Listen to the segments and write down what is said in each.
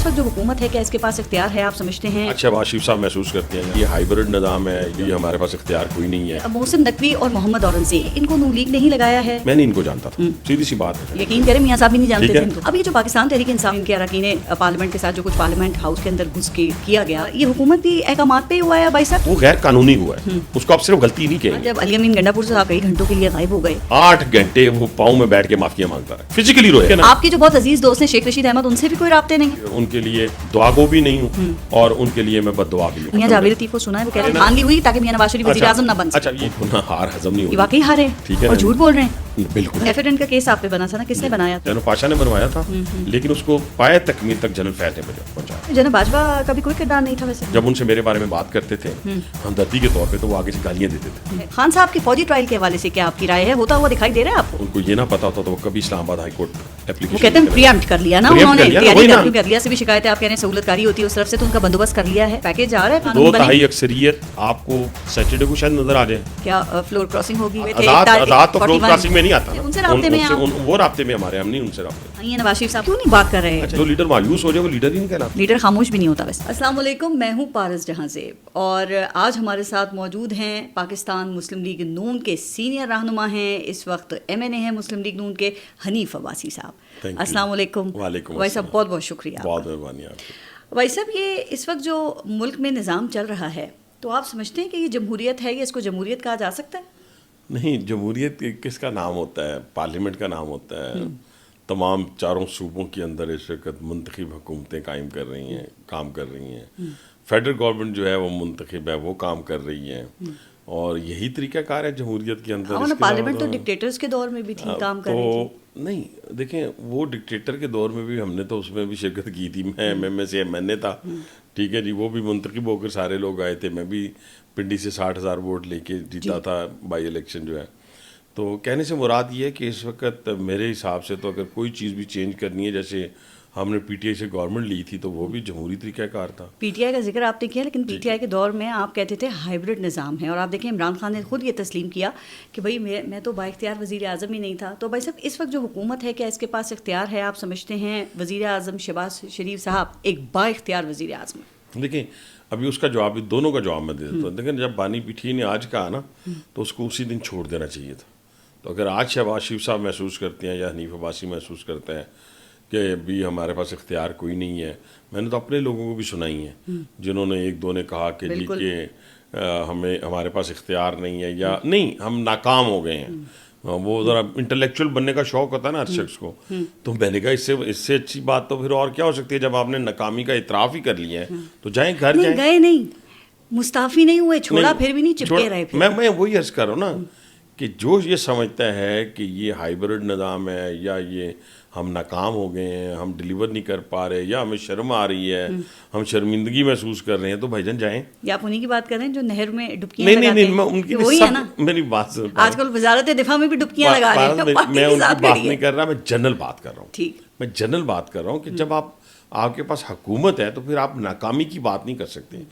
اس وقت جو حکومت ہے کیا اس کے پاس اختیار ہے آپ سمجھتے ہیں؟ اچھا شہباز صاحب محسوس کرتے ہیں یہ ہائیبرڈ نظام ہے، یہ ہمارے پاس اختیار کوئی نہیں ہے؟ محسن نقوی اور محمد اورنگزیب ان کو نون لیگ نہیں لگایا ہے؟ میں نہیں ان کو جانتا تھا، سیدھی سی بات ہے، یقین کریں میاں صاحب بھی نہیں جانتے تھے ان کو۔ اب یہ جو پاکستان تحریک انصاف کے اراکین پارلیمنٹ کے ساتھ جو کچھ پارلیمنٹ ہاؤس کے اندر گھس کے کیا گیا، یہ حکومتی احکامات پہ ہی ہوا ہے بھائی صاحب؟ وہ غیر قانونی ہوا ہے، اس کو آپ صرف غلطی نہیں کہیں گے۔ جب علی امین گنڈا پور صاحب کئی گھنٹوں کے لیے غائب ہو گئے، 8 گھنٹے وہ پاؤں میں بیٹھ کے معافیاں مانگتا ہے، فزیکلی روئے نا۔ آپ کے جو بہت عزیز دوست ہیں شیخ رشید احمد، ان سے بھی کوئی رابطے نہیں؟ ان کے لیے دعا گو بھی نہیں ہوں اور ان کے لیے میں بد دعا بھی ہوں۔ میاں جاوید لطیف کو سنا ہے وہ کہہ رہے ہیں دھاندلی ہوئی تاکہ میاں نواز شریف وزیر اعظم نہ بن سکے۔ اچھا، یہ گناہ ہار ہضم نہیں یہ ہوگا، واقعی ہارے ٹھیک ہے اور جھوٹ بول رہے ہیں۔ بالکل ایفیڈنٹ کا کیس آپ پہ بنا تھا نا، کس نے بنایا تھا؟ جنرل پاشا نے بنوایا تھا، لیکن اس کو پائے تکمیل تک جنرل فیض نے پہنچایا۔ جناب باجوہ کا بھی کوئی کردار نہیں تھا ویسے؟ جب ان سے میرے بارے میں بات کرتے تھے ہمدردی کے طور پہ تو وہ آگے سے گالیاں دیتے تھے۔ خان صاحب کی فوجی ٹرائل کے حوالے سے کیا آپ کی رائے ہے؟ ہوتا ہوا دکھائی دے رہا ہے آپ کو؟ ان کو یہ نہ پتا ہوتا تو وہ کبھی اسلام آباد ہائی کورٹ اپلیکیشن، وہ کہتے ہیں پریمپٹ کر لیا نا انہوں نے، تیاری کر لیا سے بھی شکایت ہے، آپ کہہ رہے ہیں سہولت کاری ہوتی ہے اس طرف سے، تو ان کا بندوبست کر لیا ہے، پیکیج آ رہا ہے، 2/3 اکثریت آپ کو سیٹرڈے کو شاید نظر آ جائے۔ کیا فلور کراسنگ ہوگی؟ آزاد تو فلور کراسنگ میں نہیں آتا، ان سے رابطے میں وہ رابطے میں ہمارے، ہم نہیں ان سے رابطے۔ یہ نواز شریف صاحب کیوں نہیں بات کر رہے ہیں؟ جو لیڈر مایوس ہو جائے وہ لیڈر ہی نہیں کہلاتا، لیڈر خاموش بھی نہیں ہوتا ویسے۔ السلام علیکم، میں ہوں پارس جہاں زیب اور آج ہمارے ساتھ موجود ہیں پاکستان مسلم لیگ نون کے سینئر رہنما ہیں، اس وقت MNA ہیں مسلم لیگ نون کے، حنیف عباسی صاحب۔ السلام علیکم۔ وعلیکم بھائی صاحب بہت بہت شکریہ، بہت مہربانی آپ کی۔ بھائی صاحب یہ اس وقت جو ملک میں نظام چل رہا ہے تو آپ سمجھتے ہیں کہ یہ جمہوریت ہے، یہ اس کو جمہوریت کہا جا سکتا ہے؟ نہیں، جمہوریت کس کا نام ہوتا ہے؟ پارلیمنٹ کا نام ہوتا ہے۔ تمام چاروں صوبوں کے اندر اس وقت منتخب حکومتیں قائم کر رہی ہیں، کام کر رہی ہیں۔ فیڈرل گورنمنٹ جو ہے وہ منتخب ہے، وہ کام کر رہی ہے، اور یہی طریقہ کار ہے جمہوریت کے اندر۔ پارلیمنٹ تو ڈکٹیٹرز کے دور میں بھی تھی، کام کر رہی تھی۔ نہیں دیکھیں، وہ ڈکٹیٹر کے دور میں بھی ہم نے تو اس میں بھی شرکت کی تھی، میں MM سے MNA تھا، ٹھیک ہے جی، وہ بھی منتخب ہو کر سارے لوگ آئے تھے، میں بھی پنڈی سے 60,000 ووٹ لے کے جیتا تھا بائی الیکشن جو ہے۔ تو کہنے سے مراد یہ ہے کہ اس وقت میرے حساب سے تو اگر کوئی چیز بھی چینج کرنی ہے، جیسے ہم نے PTI سے گورنمنٹ لی تھی تو وہ بھی جمہوری طریقہ کار تھا۔ PTI کا ذکر آپ نے کیا، لیکن PTI کے دور میں آپ کہتے تھے ہائیبرڈ نظام ہے، اور آپ دیکھیں عمران خان نے خود یہ تسلیم کیا کہ بھائی میں تو با اختیار وزیر اعظم ہی نہیں تھا۔ تو بھائی صاحب اس وقت جو حکومت ہے کیا اس کے پاس اختیار ہے؟ آپ سمجھتے ہیں وزیر اعظم شہباز شریف صاحب ایک با اختیار وزیر اعظم ہے؟ دیکھیں ابھی اس کا جواب، دونوں کا جواب میں دے دیتا ہوں۔ لیکن جب بانی PTI نے آج کہا نا تو اس کو اسی دن چھوڑ دینا چاہیے تھا۔ تو اگر آج شہباز شریف صاحب محسوس کرتے ہیں یا حنیف عباسی محسوس کرتے ہیں کہ ابھی ہمارے پاس اختیار کوئی نہیں ہے، میں نے تو اپنے لوگوں کو بھی سنائی ہیں جنہوں نے ایک دو نے کہا کہ جی کہ ہمارے پاس اختیار نہیں ہے یا نہیں، ہم ناکام ہو گئے ہیں۔ وہ ذرا انٹلیکچوئل بننے کا شوق ہوتا ہے نا ہر شخص کو، تو میں نے کہا اس سے اچھی بات تو پھر اور کیا ہو سکتی ہے؟ جب آپ نے ناکامی کا اعتراف ہی کر لیا ہے تو جائیں گھر جائیں۔ گئے نہیں، مستعفی نہیں ہوئے، چھوڑا پھر بھی نہیں، چپکے رہے۔ میں وہی عرض کر رہا ہوں نا کہ جو یہ سمجھتا ہے کہ یہ ہائیبرڈ نظام ہے یا یہ ہم ناکام ہو گئے ہیں، ہم ڈیلیور نہیں کر پا رہے، یا ہمیں شرم آ رہی ہے، ہم شرمندگی محسوس کر رہے ہیں، تو بھائی جان جائیں۔ یا آپ انہیں کی بات کر رہے ہیں جو نہر میں ڈبکیاں لگاتے ہیں؟ نہیں، میں ان کی وہی ہے نا، میری بات سن، آج کل وزارت دفاع میں بھی ڈبکیاں لگا رہے ہیں۔ میں ان کی بات نہیں کر رہا، میں جنرل بات کر رہا ہوں۔ ٹھیک، میں جنرل بات کر رہا ہوں کہ جب آپ کے پاس حکومت ہے تو پھر آپ ناکامی کی بات نہیں کر سکتے۔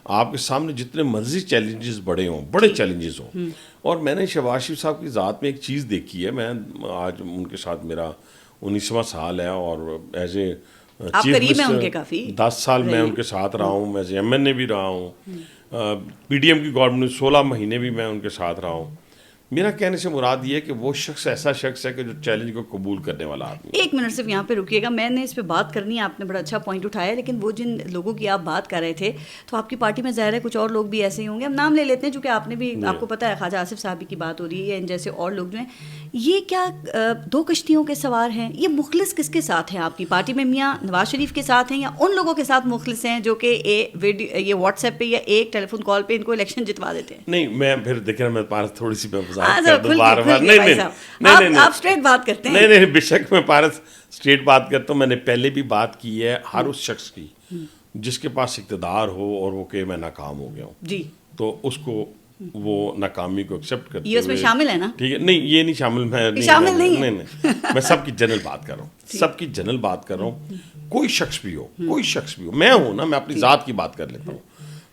آپ کے سامنے جتنے مرضی چیلنجز بڑے ہوں، بڑے چیلنجز ہوں، اور میں نے شہباز شریف صاحب کی ذات میں ایک چیز دیکھی ہے، میں آج ان کے ساتھ میرا 19واں سال ہے، اور ایز اے چیف منسٹر 10 سال میں ان کے ساتھ رہا ہوں، میں MNA بھی رہا ہوں، PDM کی گورنمنٹ میں 16 مہینے بھی میں ان کے ساتھ رہا ہوں۔ میرا کہنے سے مراد یہ ہے کہ وہ شخص ایسا شخص ہے کہ جو چیلنج کو قبول کرنے والا آدمی۔ ایک منٹ صرف یہاں پہ رکیے گا، میں نے اس پہ بات کرنی ہے، آپ نے بڑا اچھا پوائنٹ اٹھایا، لیکن وہ جن لوگوں کی آپ بات کر رہے تھے تو آپ کی پارٹی میں ظاہر ہے کچھ اور لوگ بھی ایسے ہی ہوں گے، ہم نام لے لیتے ہیں چونکہ آپ نے بھی، آپ کو پتہ ہے خواجہ آصف صاحب کی بات ہو رہی ہے، ان جیسے اور لوگ جو ہیں، یہ کیا 2 کشتیوں کے سوار ہیں؟ یہ مخلص کس کے ساتھ ہیں آپ کی پارٹی میں؟ میاں نواز شریف کے ساتھ ہیں یا ان لوگوں کے ساتھ مخلص ہیں جو کہ یہ واٹس ایپ پہ یا ایک ٹیلی فون کال پہ ان کو الیکشن جتوا دیتے ہیں؟ نہیں، میں پھر دیکھ رہا، میں پارس تھوڑی سی میں وضاحت کر دوں، آپ اسٹریٹ بات کرتے ہیں۔ نہیں، بے شک میں پارس اسٹریٹ بات کرتا ہوں۔ میں نے پہلے بھی بات کی ہے، ہر اس شخص کی جس کے پاس اقتدار ہو اور وہ کہ میں ناکام ہو گیا ہوں جی، تو اس کو وہ ناکامی کو ایکسیپٹ کرتے یہ اس میں شامل ہے نا؟ ٹھیک ہے، نہیں یہ نہیں شامل، نہیں، میں سب کی جنرل بات کر رہا ہوں، سب کی جنرل بات کر رہا ہوں۔ کوئی شخص بھی ہو، میں ہوں نا، میں اپنی ذات کی بات کر لیتا ہوں،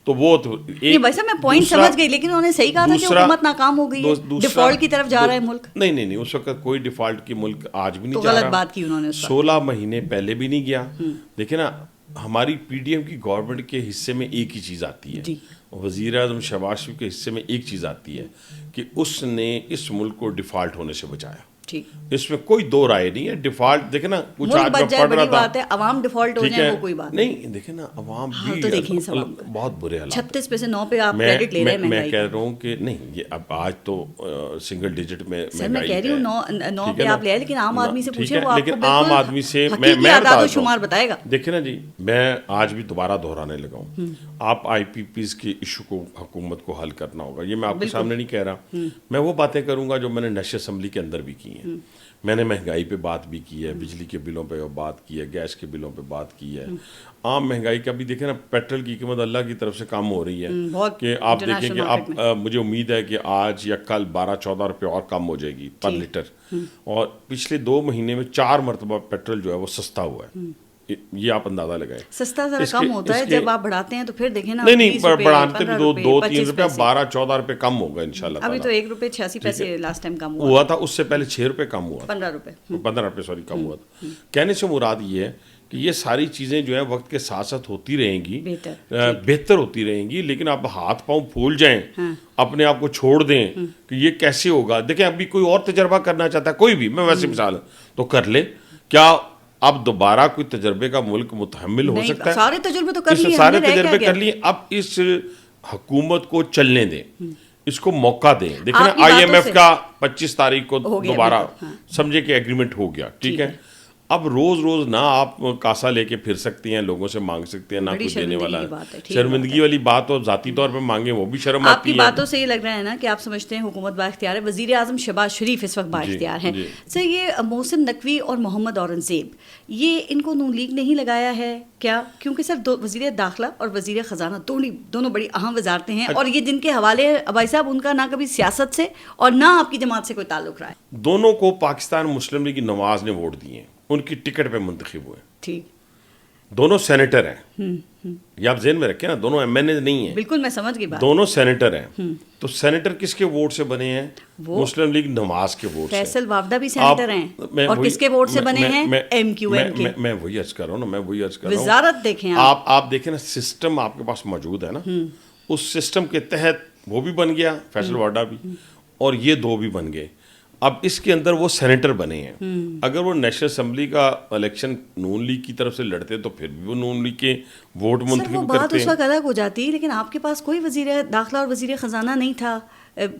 تو وہ تو نہیں بھائی صاحب میں پوائنٹ سمجھ گئی، لیکن انہوں نے صحیح کہا تھا کہ حکومت ناکام ہو گئی ہے، ڈیفالٹ کی طرف جا رہا ہے ملک۔ نہیں، اس وقت کوئی ڈیفالٹ کی ملک آج بھی نہیں تو جا رہا، غلط بات کی انہوں نے، 16 مہینے پہلے بھی نہیں گیا۔ دیکھیں نا، ہماری پی ڈی ایم کی گورنمنٹ کے حصے میں ایک ہی چیز آتی ہے, وزیر اعظم شہباز شریف کے حصے میں ایک چیز آتی ہے کہ اس نے اس ملک کو ڈیفالٹ ہونے سے بچایا. اس میں کوئی دو رائے نہیں ہے. ڈیفالٹ دیکھیں نا, کچھ آج میں پڑھ رہا تھا, عوام ڈیفالٹ ہو جائے وہ کوئی بات نہیں. دیکھیں نا عوام بھی بہت برے حالات, 36 پہ سے 9 پہ آپ کریڈٹ لے رہے ہیں. میں کہہ رہا ہوں کہ نہیں, یہ اب آج تو سنگل ڈیجٹ میں میں کہہ رہی ہوں 9 پہ آپ لے آئے, لیکن عام آدمی سے پوچھیں وہ آپ کو لیکن عام آدمی سے میں اعداد و شمار بتائے گا. دیکھیں نا جی, میں آج بھی دوبارہ دہرانے لگا ہوں, آپ آئی پی پیز کے ایشو کو حکومت کو حل کرنا ہوگا. یہ میں آپ کے سامنے نہیں کہہ رہا, میں وہ باتیں کروں گا جو میں نے نیشنل اسمبلی کے اندر بھی کی ہیں. میں نے مہنگائی پہ بات بھی کی ہے, بجلی کے بلوں پہ بات کی ہے, گیس کے بلوں پہ بات کی ہے. عام مہنگائی کا بھی دیکھیں نا, پیٹرول کی قیمت اللہ کی طرف سے کم ہو رہی ہے کہ آپ دیکھیں کہ آپ, مجھے امید ہے کہ آج یا کل 12-14 روپے اور کم ہو جائے گی پر لیٹر. اور پچھلے 2 مہینے میں 4 مرتبہ پیٹرول جو ہے وہ سستا ہوا ہے. یہ آپ اندازہ لگائیں. سستا ذرا کم ہوتا ہے جب آپ بڑھاتے ہیں تو پھر دیکھیں نا, نہیں بڑھاتے بھی 2-3 روپے, 12-14 روپے کم ہوگا انشاءاللہ. ابھی تو 1 روپے 86 پیسے لاسٹ ٹائم کم ہوا تھا, اس سے پہلے 6 روپے کم ہوا, 15 روپے سوری کم ہوا تھا. کہنے سے مراد یہ ہے کہ یہ ساری چیزیں جو ہے وقت کے ساتھ ساتھ ہوتی رہیں گی, بہتر ہوتی رہیں گی. لیکن آپ ہاتھ پاؤں پھول جائیں, اپنے آپ کو چھوڑ دیں کہ یہ کیسے ہوگا. دیکھیں ابھی کوئی اور تجربہ کرنا چاہتا ہے, کوئی بھی, میں ویسے مثال تو کر لے, کیا اب دوبارہ کوئی تجربے کا ملک متحمل ہو سکتا ہے؟ سارے تجربے تو کر لیے, سارے تجربے کر لیے. اب اس حکومت کو چلنے دیں, اس کو موقع دیں. دیکھیں نا آئی ایم ایف کا 25 تاریخ کو دوبارہ سمجھے کہ ایگریمنٹ ہو گیا, ٹھیک ہے. اب روز روز نہ آپ کاسا لے کے پھر سکتی ہیں, لوگوں سے مانگ سکتے ہیں, نہ کچھ دینے والا ہے. شرمندگی والی بات ہو, ذاتی طور پہ مانگے وہ بھی شرم آتی ہے. آپ کی باتوں سے یہ لگ رہا ہے نا کہ آپ سمجھتے ہیں حکومت با اختیار ہے. وزیر اعظم شہباز شریف اس وقت با اختیار ہیں. سر یہ محسن نقوی اور محمد اورنگزیب, یہ ان کو نون لیگ نہیں لگایا ہے کیا؟ کیونکہ سر وزیر داخلہ اور وزیر خزانہ دونوں بڑی اہم وزارتیں ہیں, اور یہ جن کے حوالے بھائی صاحب ان کا نہ کبھی سیاست سے اور نہ آپ کی جماعت سے کوئی تعلق رہا ہے. دونوں کو پاکستان مسلم لیگ کی نواز نے ووٹ دیے ہیں, ان کی ٹکٹ پہ منتخب ہوئے. ٹھیک, دونوں سینیٹر ہیں, یہ آپ ذہن میں رکھیں نا, دونوں ایم این اے نہیں ہیں. بالکل میں سمجھ گئی بات. دونوں سینیٹر ہیں. تو سینیٹر کس کے ووٹ سے بنے ہیں؟ مسلم لیگ نواز کے ووٹ سے. فیصل وافدہ بھی سینیٹر ہیں, اور کس کے ووٹ سے بنے ہیں؟ ایم کیو ایم کے. میں وہی عرض کر رہا ہوں نا, میں وہی عرض کر رہا ہوں. وزارت دیکھیں آپ دیکھیں نا, سسٹم آپ کے پاس موجود ہے نا, اس سسٹم کے تحت وہ بھی بن گیا فیصل وافدہ بھی, اور یہ دو بھی بن گئے. اب اس کے اندر وہ سینیٹر بنے ہیں. اگر وہ نیشنل اسمبلی کا الیکشن نون لیگ کی طرف سے لڑتے تو پھر بھی وہ نون لیگ کے ووٹ منتخب کرتے. وہ بات اس وقت الگ ہو جاتی, لیکن آپ کے پاس کوئی وزیر داخلہ اور وزیر خزانہ نہیں تھا.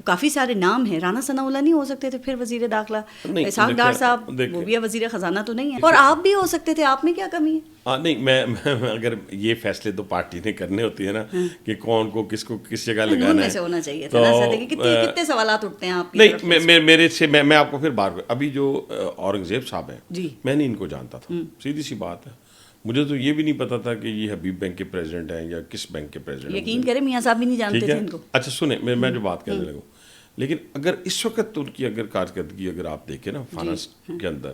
کافی سارے نام ہیں, رانا ثناء اللہ نہیں ہو سکتے تھے پھر وزیر داخلہ, اسحاق ڈار صاحب وہ بھی وزیر خزانہ تو نہیں ہے, اور آپ بھی ہو سکتے تھے. آپ میں کیا کمی ہے؟ نہیں, میں اگر یہ فیصلے تو پارٹی نے کرنے ہوتی ہے نا کہ کون کو کس جگہ لگانا ہے, ہونا چاہیے تھا. کتنے سوالات اٹھتے ہیں آپ کی؟ نہیں, میرے سے میں آپ کو پھر بار, ابھی جو اورنگزیب صاحب ہیں, میں نہیں ان کو جانتا تھا, سیدھی سی بات ہے. مجھے تو یہ بھی نہیں پتا تھا کہ یہ حبیب بینک کے پریزیڈنٹ ہیں یا کس بینک کے پریزیڈنٹ. یقین کریں میاں صاحب بھی نہیں جانتے تھے ان کو. اچھا سنیں, میں جو بات کہنے لگوں, لیکن اگر اس وقت ان کی اگر کارکردگی اگر آپ دیکھیں نا فائنانس کے اندر,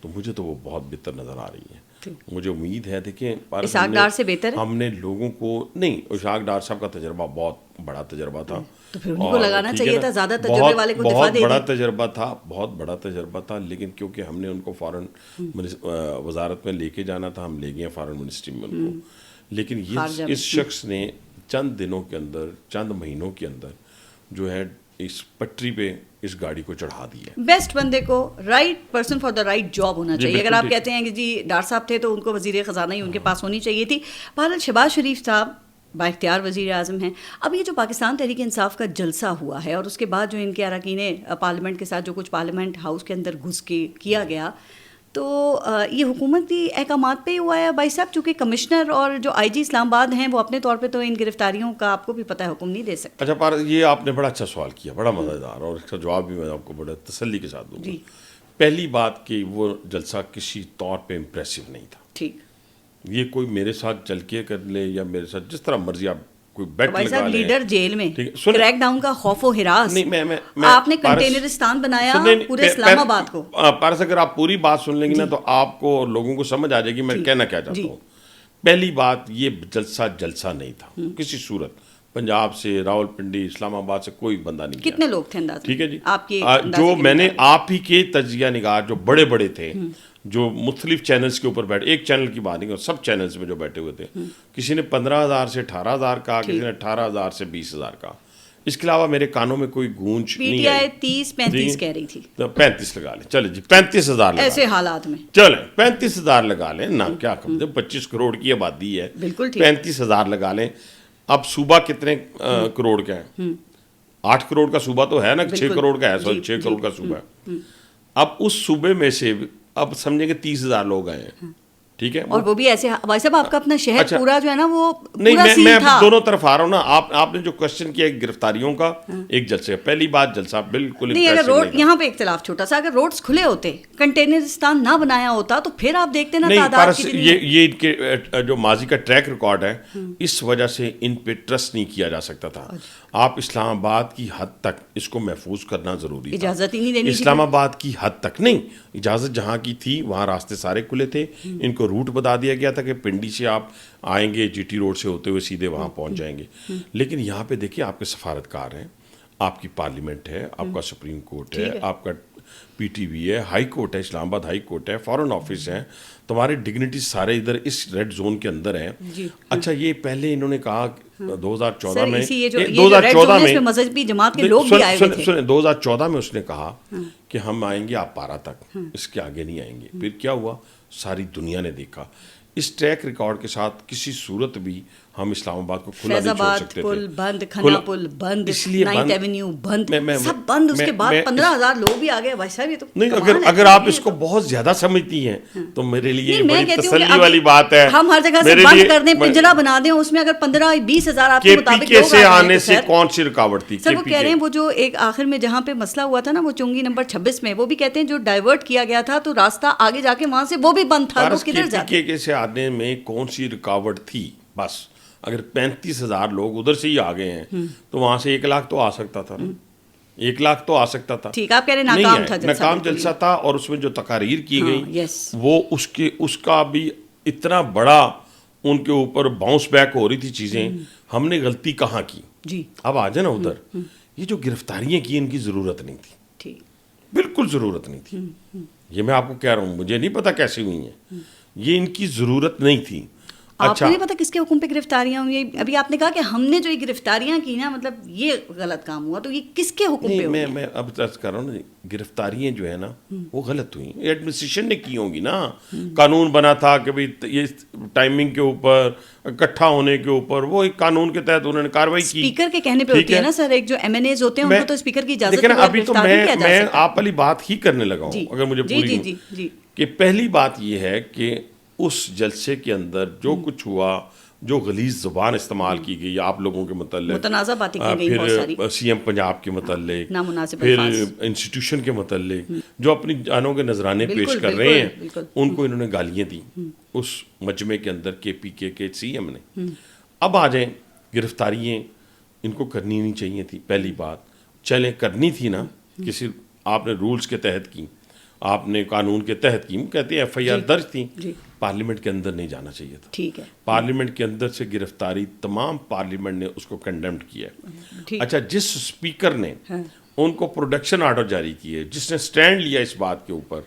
تو مجھے تو وہ بہت بہتر نظر آ رہی ہے. مجھے امید ہے, دیکھیں اسحاق ڈار سے بہتر ہم نے لوگوں کو, نہیں اسحاق ڈار صاحب کا تجربہ بہت بڑا تجربہ تھا, تو پھر ان کو لگانا چاہیے تھا, زیادہ تجربے والے کو دفعہ دے دی. بہت بڑا تجربہ تھا, لیکن کیونکہ ہم نے ان کو فارن وزارت میں لے کے جانا تھا, ہم لے گئے فارن منسٹری میں ان کو. لیکن یہ اس شخص نے چند دنوں کے اندر, چند مہینوں کے اندر جو ہے اس پٹری پہ اس گاڑی کو چڑھا دیا. بیسٹ بندے کو right person for the right job ہونا چاہیے. اگر آپ کہتے ہیں کہ جی ڈار صاحب تھے تو ان کو وزیر خزانہ ہی ان کے پاس ہونی چاہیے تھی. بہرحال شہباز شریف صاحب با اختیار وزیر اعظم ہیں. اب یہ جو پاکستان تحریک انصاف کا جلسہ ہوا ہے, اور اس کے بعد جو ان کے اراکین پارلیمنٹ کے ساتھ جو کچھ پارلیمنٹ ہاؤس کے اندر گھس کے کیا گیا, تو یہ حکومتی احکامات پہ ہی ہوا ہے بھائی صاحب, چونکہ کمشنر اور جو آئی جی اسلام آباد ہیں وہ اپنے طور پہ تو ان گرفتاریوں کا آپ کو بھی پتہ ہے حکم نہیں دے سکتے. اچھا یہ آپ نے بڑا اچھا سوال کیا, بڑا مزیدار, اور اس کا جواب بھی میں آپ کو بڑا تسلی کے ساتھ دوں گا. پہلی بات کہ وہ جلسہ کسی طور پہ امپریسو نہیں تھا. ٹھیک, یہ کوئی میرے ساتھ چل کے کر لے یا میرے ساتھ جس طرح مرضی آپ کوئی بیٹ لگا لیں. لیڈر جیل میں کریک ڈاؤن کا خوف و ہراس, آپ نے کنٹینرستان بنایا پورے اسلام آباد کو. پارس اگر آپ پوری بات سن لیں گے نا تو آپ کو اور لوگوں کو سمجھ آ جائے گی میں کہنا کیا چاہتا ہوں. پہلی بات, یہ جلسہ نہیں تھا کسی صورت. پنجاب سے, راول پنڈی, اسلام آباد سے کوئی بندہ نہیں. کتنے لوگ تھے اندازہ؟ ٹھیک ہے جی, آپ کے جو میں نے آپ ہی کے تجزیہ نگار جو بڑے بڑے تھے, جو مختلف چینلز کے اوپر بیٹھے, ایک چینل کی بات نہیں, سب چینلز میں جو بیٹھے ہوئے تھے, کسی نے 15,000 سے 18,000 کہا, کسی نے 18,000 سے 20,000 کہا. اس کے علاوہ میرے کانوں میں کوئی گونج نہیں آئی. 30-35 کہہ رہی تھی. 35 لگا لیں, چلے جی 35,000 ایسے حالات میں چلیں 35,000 لگا لیں نا, کیا کم 25 کروڑ کی آبادی ہے, بالکل ٹھیک. 35,000 لگا لیں. اب صوبہ کتنے کروڑ کا ہے؟ 8 کروڑ کا صوبہ تو ہے نا, 6 کروڑ کا ہے, 6 کروڑ کا صوبہ ہے. اب اس صوبے میں سے اب سمجھیں کہ 30,000 لوگ آئے ہیں, ٹھیک ہے, اور وہ بھی ایسے. بھائی صاحب آپ کا اپنا شہر پورا جو ہے نا وہ نہیں, پورا میں تھا. دونوں طرف آ رہا ہوں نا. آپ نے جو کوشچن کیا گرفتاریوں کا, ایک جلسے, پہلی بات جلسہ بالکل نہیں, اگر روڈ یہاں پہ اختلاف چھوٹا سا, اگر روڈز کھلے ہوتے, کنٹینرستان نہ بنایا ہوتا تو پھر آپ دیکھتے نا تعداد کتنی. یہ ان کے جو ماضی کا ٹریک ریکارڈ ہے, اس وجہ سے ان پہ ٹرسٹ نہیں کیا جا سکتا تھا. آپ اسلام آباد کی حد تک اس کو محفوظ کرنا ضروری تھا. اجازت ہی نہیں دینی. اسلام آباد کی حد تک نہیں, اجازت جہاں کی تھی وہاں راستے سارے کھلے تھے. ان کو روٹ بتا دیا گیا تھا کہ پنڈی سے آپ آئیں گے, جی ٹی روڈ سے ہوتے ہوئے سیدھے وہاں پہنچ جائیں گے. لیکن یہاں پہ دیکھیے, آپ کے سفارتکار ہیں, آپ کی پارلیمنٹ ہے, آپ کا سپریم کورٹ ہے, آپ کا پی ٹی وی ہے, ہائی کورٹ ہے, اسلام آباد ہائی کورٹ ہے, فارن آفس ہے, تمہارے ڈگنیٹی سارے ادھر اس ریڈ زون کے اندر ہیں. اچھا, یہ پہلے انہوں نے کہا 2014 میں, 2014 میں مذہبی جماعت کے لوگ بھی آئے ہوئے تھے. 2014 میں اس نے کہا کہ ہم آئیں گے آپ 12 تک, اس کے آگے نہیں آئیں گے. پھر کیا ہوا, ساری دنیا نے دیکھا. اس ٹریک ریکارڈ کے ساتھ کسی صورت بھی ہم اسلام آباد کو کھلا نہیں چھوڑ سکتے تھے. پل بند, کھنا پل بند, 9th ایونیو بند, سب بند. اس کے بعد 15,000 لوگ بھی آ گئے. بھائی صاحب یہ تو نہیں, اگر آپ اس کو بہت زیادہ سمجھتی ہیں تو میرے لیے بڑی تسلی والی بات ہے. ہم ہر جگہ سے بند کر دیں, پنجرا بنا دیں, اس میں اگر 15-20,000 آپ کے مطابق کے سے آنے سے کون سی رکاوٹ تھی؟ سر وہ کہہ رہے ہیں, وہ جو ایک آخر میں جہاں پہ مسئلہ ہوا تھا نا, وہ چنگی نمبر 26 میں, وہ بھی کہتے ہیں جو ڈائیورٹ کیا گیا تھا تو راستہ آگے جا کے وہاں سے وہ بھی بند تھا. وہ کدھر جاتے کے سے آنے میں کون سی رکاوٹ تھی؟ بس اگر 35,000 لوگ ادھر سے ہی آ گئے ہیں تو وہاں سے 1 لاکھ تو آ سکتا تھا. 1 لاکھ تو آ سکتا تھا. ٹھیک, آپ کہہ رہے ہیں ناکام جلسہ تھا. اور اس میں جو تقاریر کی گئی وہ اس کا بھی اتنا بڑا ان کے اوپر باؤنس بیک ہو رہی تھی چیزیں. ہم نے غلطی کہاں کی جی؟ اب آ جائے نا ادھر. یہ جو گرفتاریاں کی, ان کی ضرورت نہیں تھی, بالکل ضرورت نہیں تھی. یہ میں آپ کو کہہ رہا ہوں, مجھے نہیں پتا کیسے ہوئی ہیں, یہ ان کی ضرورت نہیں تھی. آپ کو نہیں پتا کس کے حکم پہ گرفتاریاں ہوئی؟ ابھی آپ نے کہا کہ ہم نے جو یہ گرفتاریاں کی نا, مطلب یہ غلط کام ہوا, تو یہ کس کے حکم پہ ہوئی؟ میں اب عرض کر رہا ہوں نا, گرفتاریاں جو ہے نا وہ غلط ہوئی, ایڈمنسٹریشن نے کی ہوں گی نا. قانون بنا تھا کہ بھئی یہ ٹائمنگ کے اوپر, اکٹھا ہونے کے اوپر, وہ ایک قانون کے تحت انہوں نے کارروائی کی. اسپیکر کے کہنے پہ ہوتی ہے نا سر, ایک جو ایم این ایز ہوتے ہیں ان کو تو اسپیکر کی اجازت ہے. ابھی تو میں آپ والی بات ہی کرنے لگا ہوں, اگر مجھے پوری ہوں کہ پہلی بات یہ ہے کہ اس جلسے کے اندر جو کچھ ہوا, جو غلیظ زبان استعمال کی گئی آپ لوگوں کے متعلق, متنازع باتیں کی گئی بہت ساری, پھر سی ایم پنجاب کے متعلق, نامناسب پھر انسٹیٹیوشن کے متعلق, جو اپنی جانوں کے نذرانے پیش کر رہے ہیں, ان کو انہوں نے گالیاں دی اس مجمع کے اندر, کے پی کے سی ایم نے. اب آ جائیں, گرفتاریاں ان کو کرنی نہیں چاہیے تھی. پہلی بات, چلیں کرنی تھی نا, کسی آپ نے رولز کے تحت کی, آپ نے قانون کے تحت کی, کہتے ہیں ایف آئی آر درج تھی, پارلیمنٹ کے اندر نہیں جانا چاہیے تھا. ٹھیک ہے, پارلیمنٹ کے اندر سے گرفتاری تمام پارلیمنٹ نے اس کو کنڈیمڈ کیا ہے. اچھا, جس اسپیکر نے ان کو پروڈکشن آرڈر جاری کیے, جس نے سٹینڈ لیا اس بات کے اوپر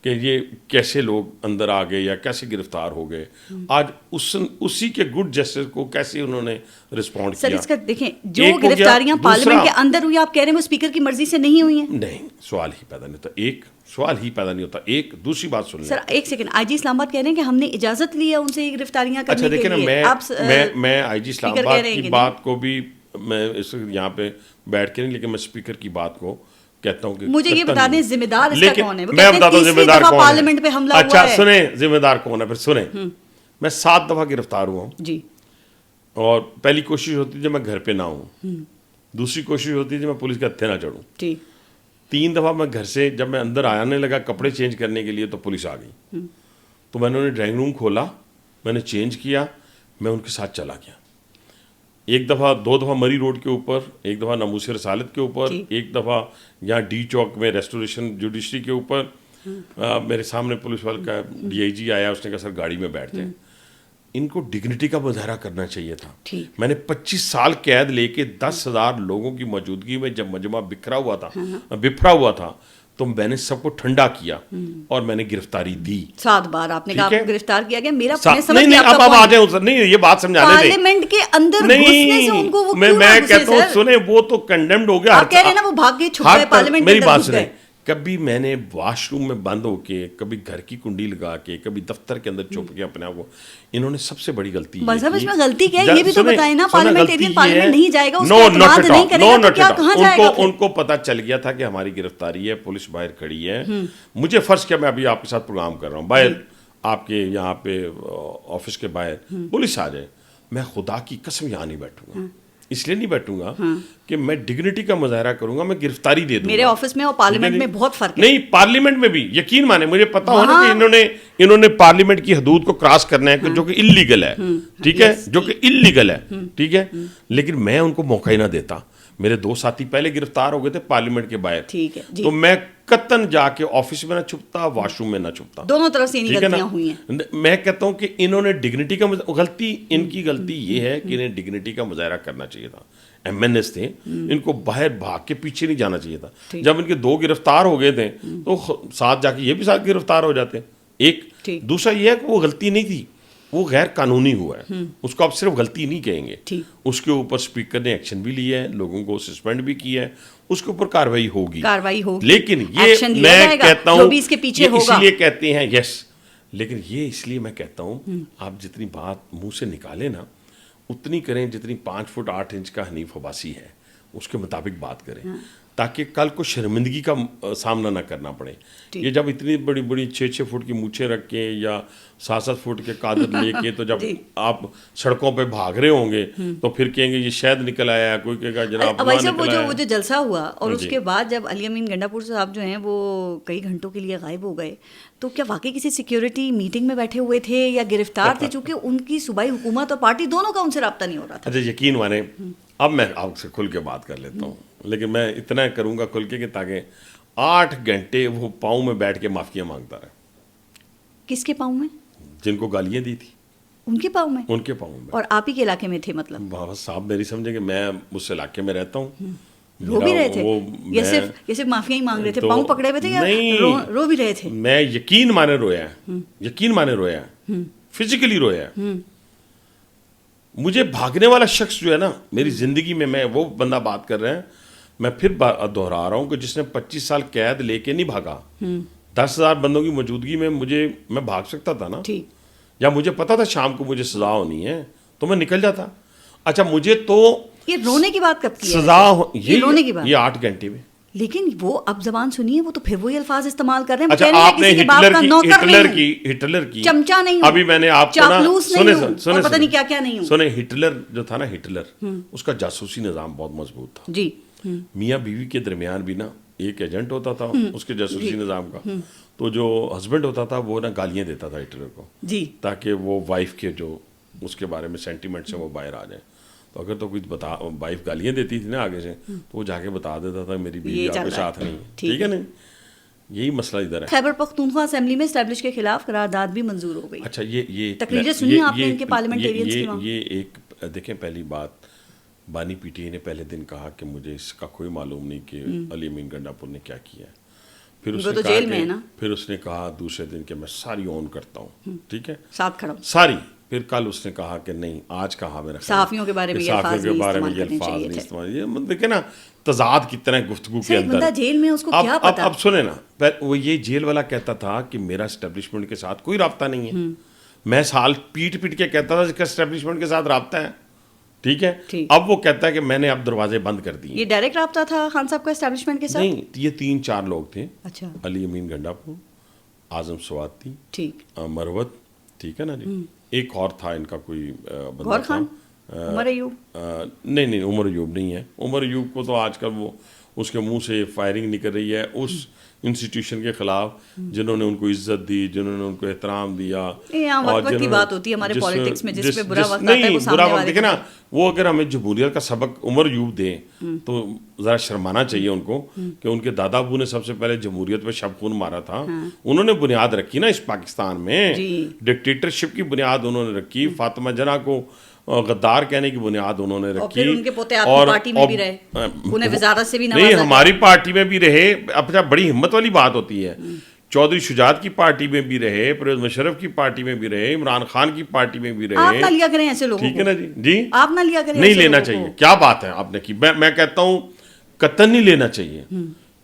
کہ یہ کیسے لوگ اندر آ گئے یا کیسے گرفتار ہو گئے, آج اسی کے گڈ جسٹس کو کیسے انہوں نے رسپونڈ کیا. سر اس کا دیکھیں, جو گرفتاریاں پارلیمنٹ کے اندر ہوئی, آپ کہہ رہے ہیں وہ اسپیکر کی مرضی سے نہیں ہوئی ہیں. نہیں, سوال ہی پیدا نہیں ہوتا. سوال ہی پیدا نہیں ہوتا. ایک دوسری بات سن لیں سر, ایک سیکنڈ. آئی جی اسلام آباد کہہ رہے ہیں کہ ہم نے اجازت لی ہے ان سے یہ گرفتاریاں کرنے کے لیے. اچھا دیکھیں نا, میں آئی جی اسلام آباد کی بات کو بھی میں اس یہاں پہ بیٹھ کے نہیں, لیکن میں اسپیکر کی بات کو کہتا ہوں کہ مجھے یہ بتا دیں ذمہ دار اس کا کون ہے. میں بتاتا ہوں ذمہ دار کون ہے. پارلیمنٹ پہ حملہ ہوا ہے. اچھا سنیں, ذمہ دار کون ہے, پھر سنیں. میں 7 دفعہ گرفتار ہوا ہوں جی, اور پہلی کوشش ہوتی ہے جب میں گھر پہ نہ ہوں, دوسری کوشش ہوتی ہے جب میں پولیس کے ہتھے نہ چڑھوں, ٹھیک. 3 دفعہ میں گھر سے جب میں اندر آنے لگا کپڑے چینج کرنے کے لیے تو پولیس آ گئی, تو میں نے ڈرائنگ روم کھولا, میں نے چینج کیا, میں ان کے ساتھ چلا گیا. 1 دفعہ 2 دفعہ مری روڈ کے اوپر, 1 دفعہ ناموس رسالت کے اوپر, 1 دفعہ یہاں ڈی چوک میں ریسٹوریشن جوڈیشری کے اوپر. میرے سامنے پولیس والے کا ڈی آئی جی آیا, اس نے کہا سر گاڑی میں بیٹھ جائیں. ان کو ڈگنیٹی کا مظاہرہ کرنا چاہیے تھا. میں نے 25 سال قید لے کے 10,000 لوگوں کی موجودگی میں جب مجمع بکھرا ہوا تھا تو میں نے سب کو ٹھنڈا کیا اور میں نے گرفتاری دی 7 بار آپ نے کہا آپ کو گرفتار کیا گیا. میرا نہیں اب آ جائیں نہیں یہ بات سمجھانے دیں. پارلیمنٹ کے اندر گھسنے سے ان کو وہ میں کہتا ہوں سنیں وہ تو کنڈیمڈ ہو گیا. آپ کہہ رہے ہیں نا وہ بھاگ کے چھپ گئے پارلیمنٹ میری بات سنیں. کبھی میں نے واش روم میں بند ہو کے, کبھی گھر کی کنڈی لگا کے, کبھی دفتر کے اندر چھپ کے اپنے آپ کو. انہوں نے سب سے بڑی غلطی مذہب اس میں غلطی کیا ہے یہ بھی تو بتائیں نا. پارلیمنٹیرین پارلیمنٹ نہیں جائے گا, اس کا اعتماد نہیں کرے گا تو کیا کہاں جائے گا. ان کو پتا چل گیا تھا کہ ہماری گرفتاری ہے, پولیس باہر کھڑی ہے. مجھے فرض کیا میں ابھی آپ کے ساتھ پروگرام کر رہا ہوں, باہر آپ کے یہاں پہ آفس کے باہر پولیس آ جائے, میں خدا کی قسم یہاں نہیں بیٹھوں گا. اس لیے نہیں بیٹھوں گا کہ میں ڈگنیٹی کا مظاہرہ کروں گا, میں گرفتاری دے دوں گا. میرے آفس میں اور پارلیمنٹ میں بہت فرق ہے. نہیں پارلیمنٹ میں بھی یقین مانے مجھے پتا ہونا کہ انہوں نے پارلیمنٹ کی حدود کو کراس کرنا ہے جو کہ اللیگل ہے, ٹھیک ہے, جو کہ اللیگل ہے, ٹھیک ہے, لیکن میں ان کو موقع ہی نہ دیتا. میرے 2 ساتھی پہلے گرفتار ہو گئے تھے پارلیمنٹ کے باہر, ٹھیک ہے, تو میں قطن جا کے آفس میں نہ چھپتا, واش روم میں نہ چھپتا. دونوں طرف سے انہی غلطیاں ہوئی ہیں. میں کہتا ہوں کہ انہوں نے ڈگنیٹی کا غلطی, ان کی غلطی یہ ہے کہ انہیں ڈگنیٹی کا مظاہرہ کرنا چاہیے تھا. ایم این ایس تھے, ان کو باہر بھاگ کے پیچھے نہیں جانا چاہیے تھا. جب ان کے 2 گرفتار ہو گئے تھے تو ساتھ جا کے یہ بھی ساتھ گرفتار ہو جاتے. ایک دوسرا یہ ہے کہ وہ غلطی نہیں تھی, وہ غیر قانونی ہوا ہے, اس کو آپ صرف غلطی نہیں کہیں گے. اس کے اوپر اسپیکر نے ایکشن بھی لیا ہے, لوگوں کو سسپینڈ بھی کیا ہے, اس کے اوپر کارروائی ہوگی. لیکن یہ میں کہتا ہوں اسی لیے کہتے ہیں یس, لیکن یہ اس لیے میں کہتا ہوں آپ جتنی بات منہ سے نکالیں نا اتنی کریں جتنی 5 فٹ 8 انچ کا حنیف عباسی ہے اس کے مطابق بات کریں, تاکہ کل کو شرمندگی کا سامنا نہ کرنا پڑے. یہ جب اتنی بڑی بڑی 6 فٹ کی مونچھیں رکھ کے یا 7 فٹ کے قادر لے کے تو جب آپ سڑکوں پہ بھاگ رہے ہوں گے تو پھر کہیں گے یہ شاید نکل آیا ہے, کوئی کہے گا جناب وہ جو جلسہ ہوا اور اس کے بعد جب علی امین گنڈا پور صاحب جو ہیں وہ کئی گھنٹوں کے لیے غائب ہو گئے, تو کیا واقعی کسی سیکیورٹی میٹنگ میں بیٹھے ہوئے تھے یا گرفتار تھے, چونکہ ان کی صوبائی حکومت اور پارٹی دونوں کا ان سے رابطہ نہیں ہو رہا تھا. اچھا یقین مانے اب میں آپ سے کھل کے بات کر لیتا ہوں, لیکن میں اتنا کروں گا کھل کے کہ تاکہ 8 گھنٹے وہ پاؤں میں بیٹھ کے معافیاں مانگتا رہے. کس کے پاؤں میں؟ جن کو گالیاں دی تھی ان کے پاؤں میں. ان کے پاؤں میں. اور آپ ہی کے علاقے میں تھے مطلب؟ بابا صاحب میری سمجھے کہ میں اس علاقے میں رہتا ہوں. رو بھی رہے تھے یا صرف معافیا ہی مانگ رہے تھے, پاؤں پکڑے ہوئے تھے یا رو بھی رہے تھے؟ میں یقین مانے رویا ہے, یقین مانے رویا ہے, فزیکلی رویا ہے. مجھے بھاگنے والا شخص جو ہے نا میری زندگی میں وہ بندہ بات کر رہے ہیں, میں پھر دہرا رہا ہوں کہ جس نے 25 سال قید لے کے نہیں بھاگا, 10,000 بندوں کی موجودگی میں میں بھاگ سکتا تھا نا, یا مجھے پتا تھا شام کو مجھے سزا ہونی ہے تو میں نکل جاتا. اچھا مجھے تو یہ رونے کی بات کب کی سزا یہ رونے کی بات یہ 8 گھنٹے میں, لیکن وہ اب زبان سنیے وہ تو پھر وہی الفاظ استعمال کر رہے ہیں. اچھا آپ نے ہٹلر کی چمچا نہیں ہوں, ابھی میں نے آپ کو سنیں پتہ نہیں کیا کیا نہیں ہوں. سنیں ہٹلر جو تھا نا, ہٹلر اس کا جاسوسی نظام بہت مضبوط تھا. جی میاں بیوی کے درمیان بھی نا ایک ایجنٹ ہوتا تھا اس کے جاسوسی نظام کا, تو جو ہسبینڈ ہوتا تھا وہ نا گالیاں دیتا تھا ہٹلر کو, تاکہ وہ وائف کے جو اس کے بارے میں سینٹیمنٹ سے وہ باہر آ جائیں. تو اگر تو کچھ وائف گالیاں دیتی تھی نا آگے سے تو وہ جا کے بتا دیتا تھا میری بیوی آپ کے ساتھ نہیں, ٹھیک ہے نا. یہی مسئلہ ادھر ہے. خیبر پختونخوا اسمبلی میں اسٹیبلش کے خلاف قرارداد بھی منظور ہو گئی. اچھا یہ تقریریں سنی آپ نے ان کے پارلیمنٹیرینز کی وہاں؟ یہ ایک دیکھیں پہلی بات بانی پی ٹی اے نے پہلے دن کہا کہ مجھے اس کا کوئی معلوم نہیں کہ علی امین گنڈا پور نے کیا کیا ہے. پھر اس نے کہا دوسرے دن کہ میں ساری اون کرتا ہوں, ٹھیک ہے, ساتھ کھڑا ہوں ساری. پھر کل اس نے کہا کہ نہیں آج کہا میرا صحافیوں کے بارے میں یہ الفاظ نہیں استعمال. یہ دیکھیں نا تضاد کتنا ہے گفتگو کے اندر. جیل میں اس کو کیا پتا. اب سنیں نا, وہ یہ جیل والا کہتا تھا کہ میرا اسٹیبلشمنٹ کے ساتھ کوئی رابطہ نہیں ہے. میں سال پیٹ کے کہتا تھا کہ اسٹیبلشمنٹ کے ساتھ رابطہ ہے, ٹھیک ہے. اب وہ کہتا ہے کہ میں نے اب دروازے بند کر دیے. یہ ڈائریکٹ رابطہ تھا خان صاحب کا اسٹیبلشمنٹ کے ساتھ؟ نہیں, یہ 3-4 لوگ تھے. اچھا, علی امین گنڈا پور, اعظم سواتی, ٹھیک, مروت, ٹھیک ہے نا جی. ایک اور تھا ان کا کوئی غور خان, عمر ایوب. نہیں عمر ایوب نہیں ہے. عمر ایوب کو تو آج کل وہ اس کے منہ سے فائرنگ نکل رہی ہے اس انسٹیٹیوشن کے خلاف جنہوں نے ان کو عزت دی, جنہوں نے ان کو احترام دیا. اور کی بات ہوتی ہے ہمارے پالیٹکس میں جس پہ برا وقت آتا ہے وہ سامنے والے دیکھیں نا, وہ اگر ہمیں جمہوریت کا سبق عمر ایوب دیں تو ذرا شرمانا چاہیے ان کو کہ ان کے دادا ابو نے سب سے پہلے جمہوریت پہ شب خون مارا تھا. انہوں نے بنیاد رکھی نا اس پاکستان میں, ڈکٹیٹرشپ کی بنیاد انہوں نے رکھی. فاطمہ جناح کو غدار کہنے کی بنیاد انہوں نے رکھی. ان کے پوتے آپ کی پارٹی میں بھی رہے, انہیں وزارت سے بھی نہیں, ہماری پارٹی میں بھی رہے. اب بڑی ہمت غلط والی بات ہوتی ہے. چودھری شجاعت کی پارٹی میں بھی رہے, پرویز مشرف کی پارٹی میں بھی رہے, عمران خان کی پارٹی میں بھی رہے. آپ نہ لیا کریں ایسے لوگوں کو, ٹھیک ہے نا جی, جی آپ نہ لیا کریں, نہیں لینا چاہیے. کیا بات ہے آپ نے کی, میں کہتا ہوں قطعاً نہیں لینا چاہیے,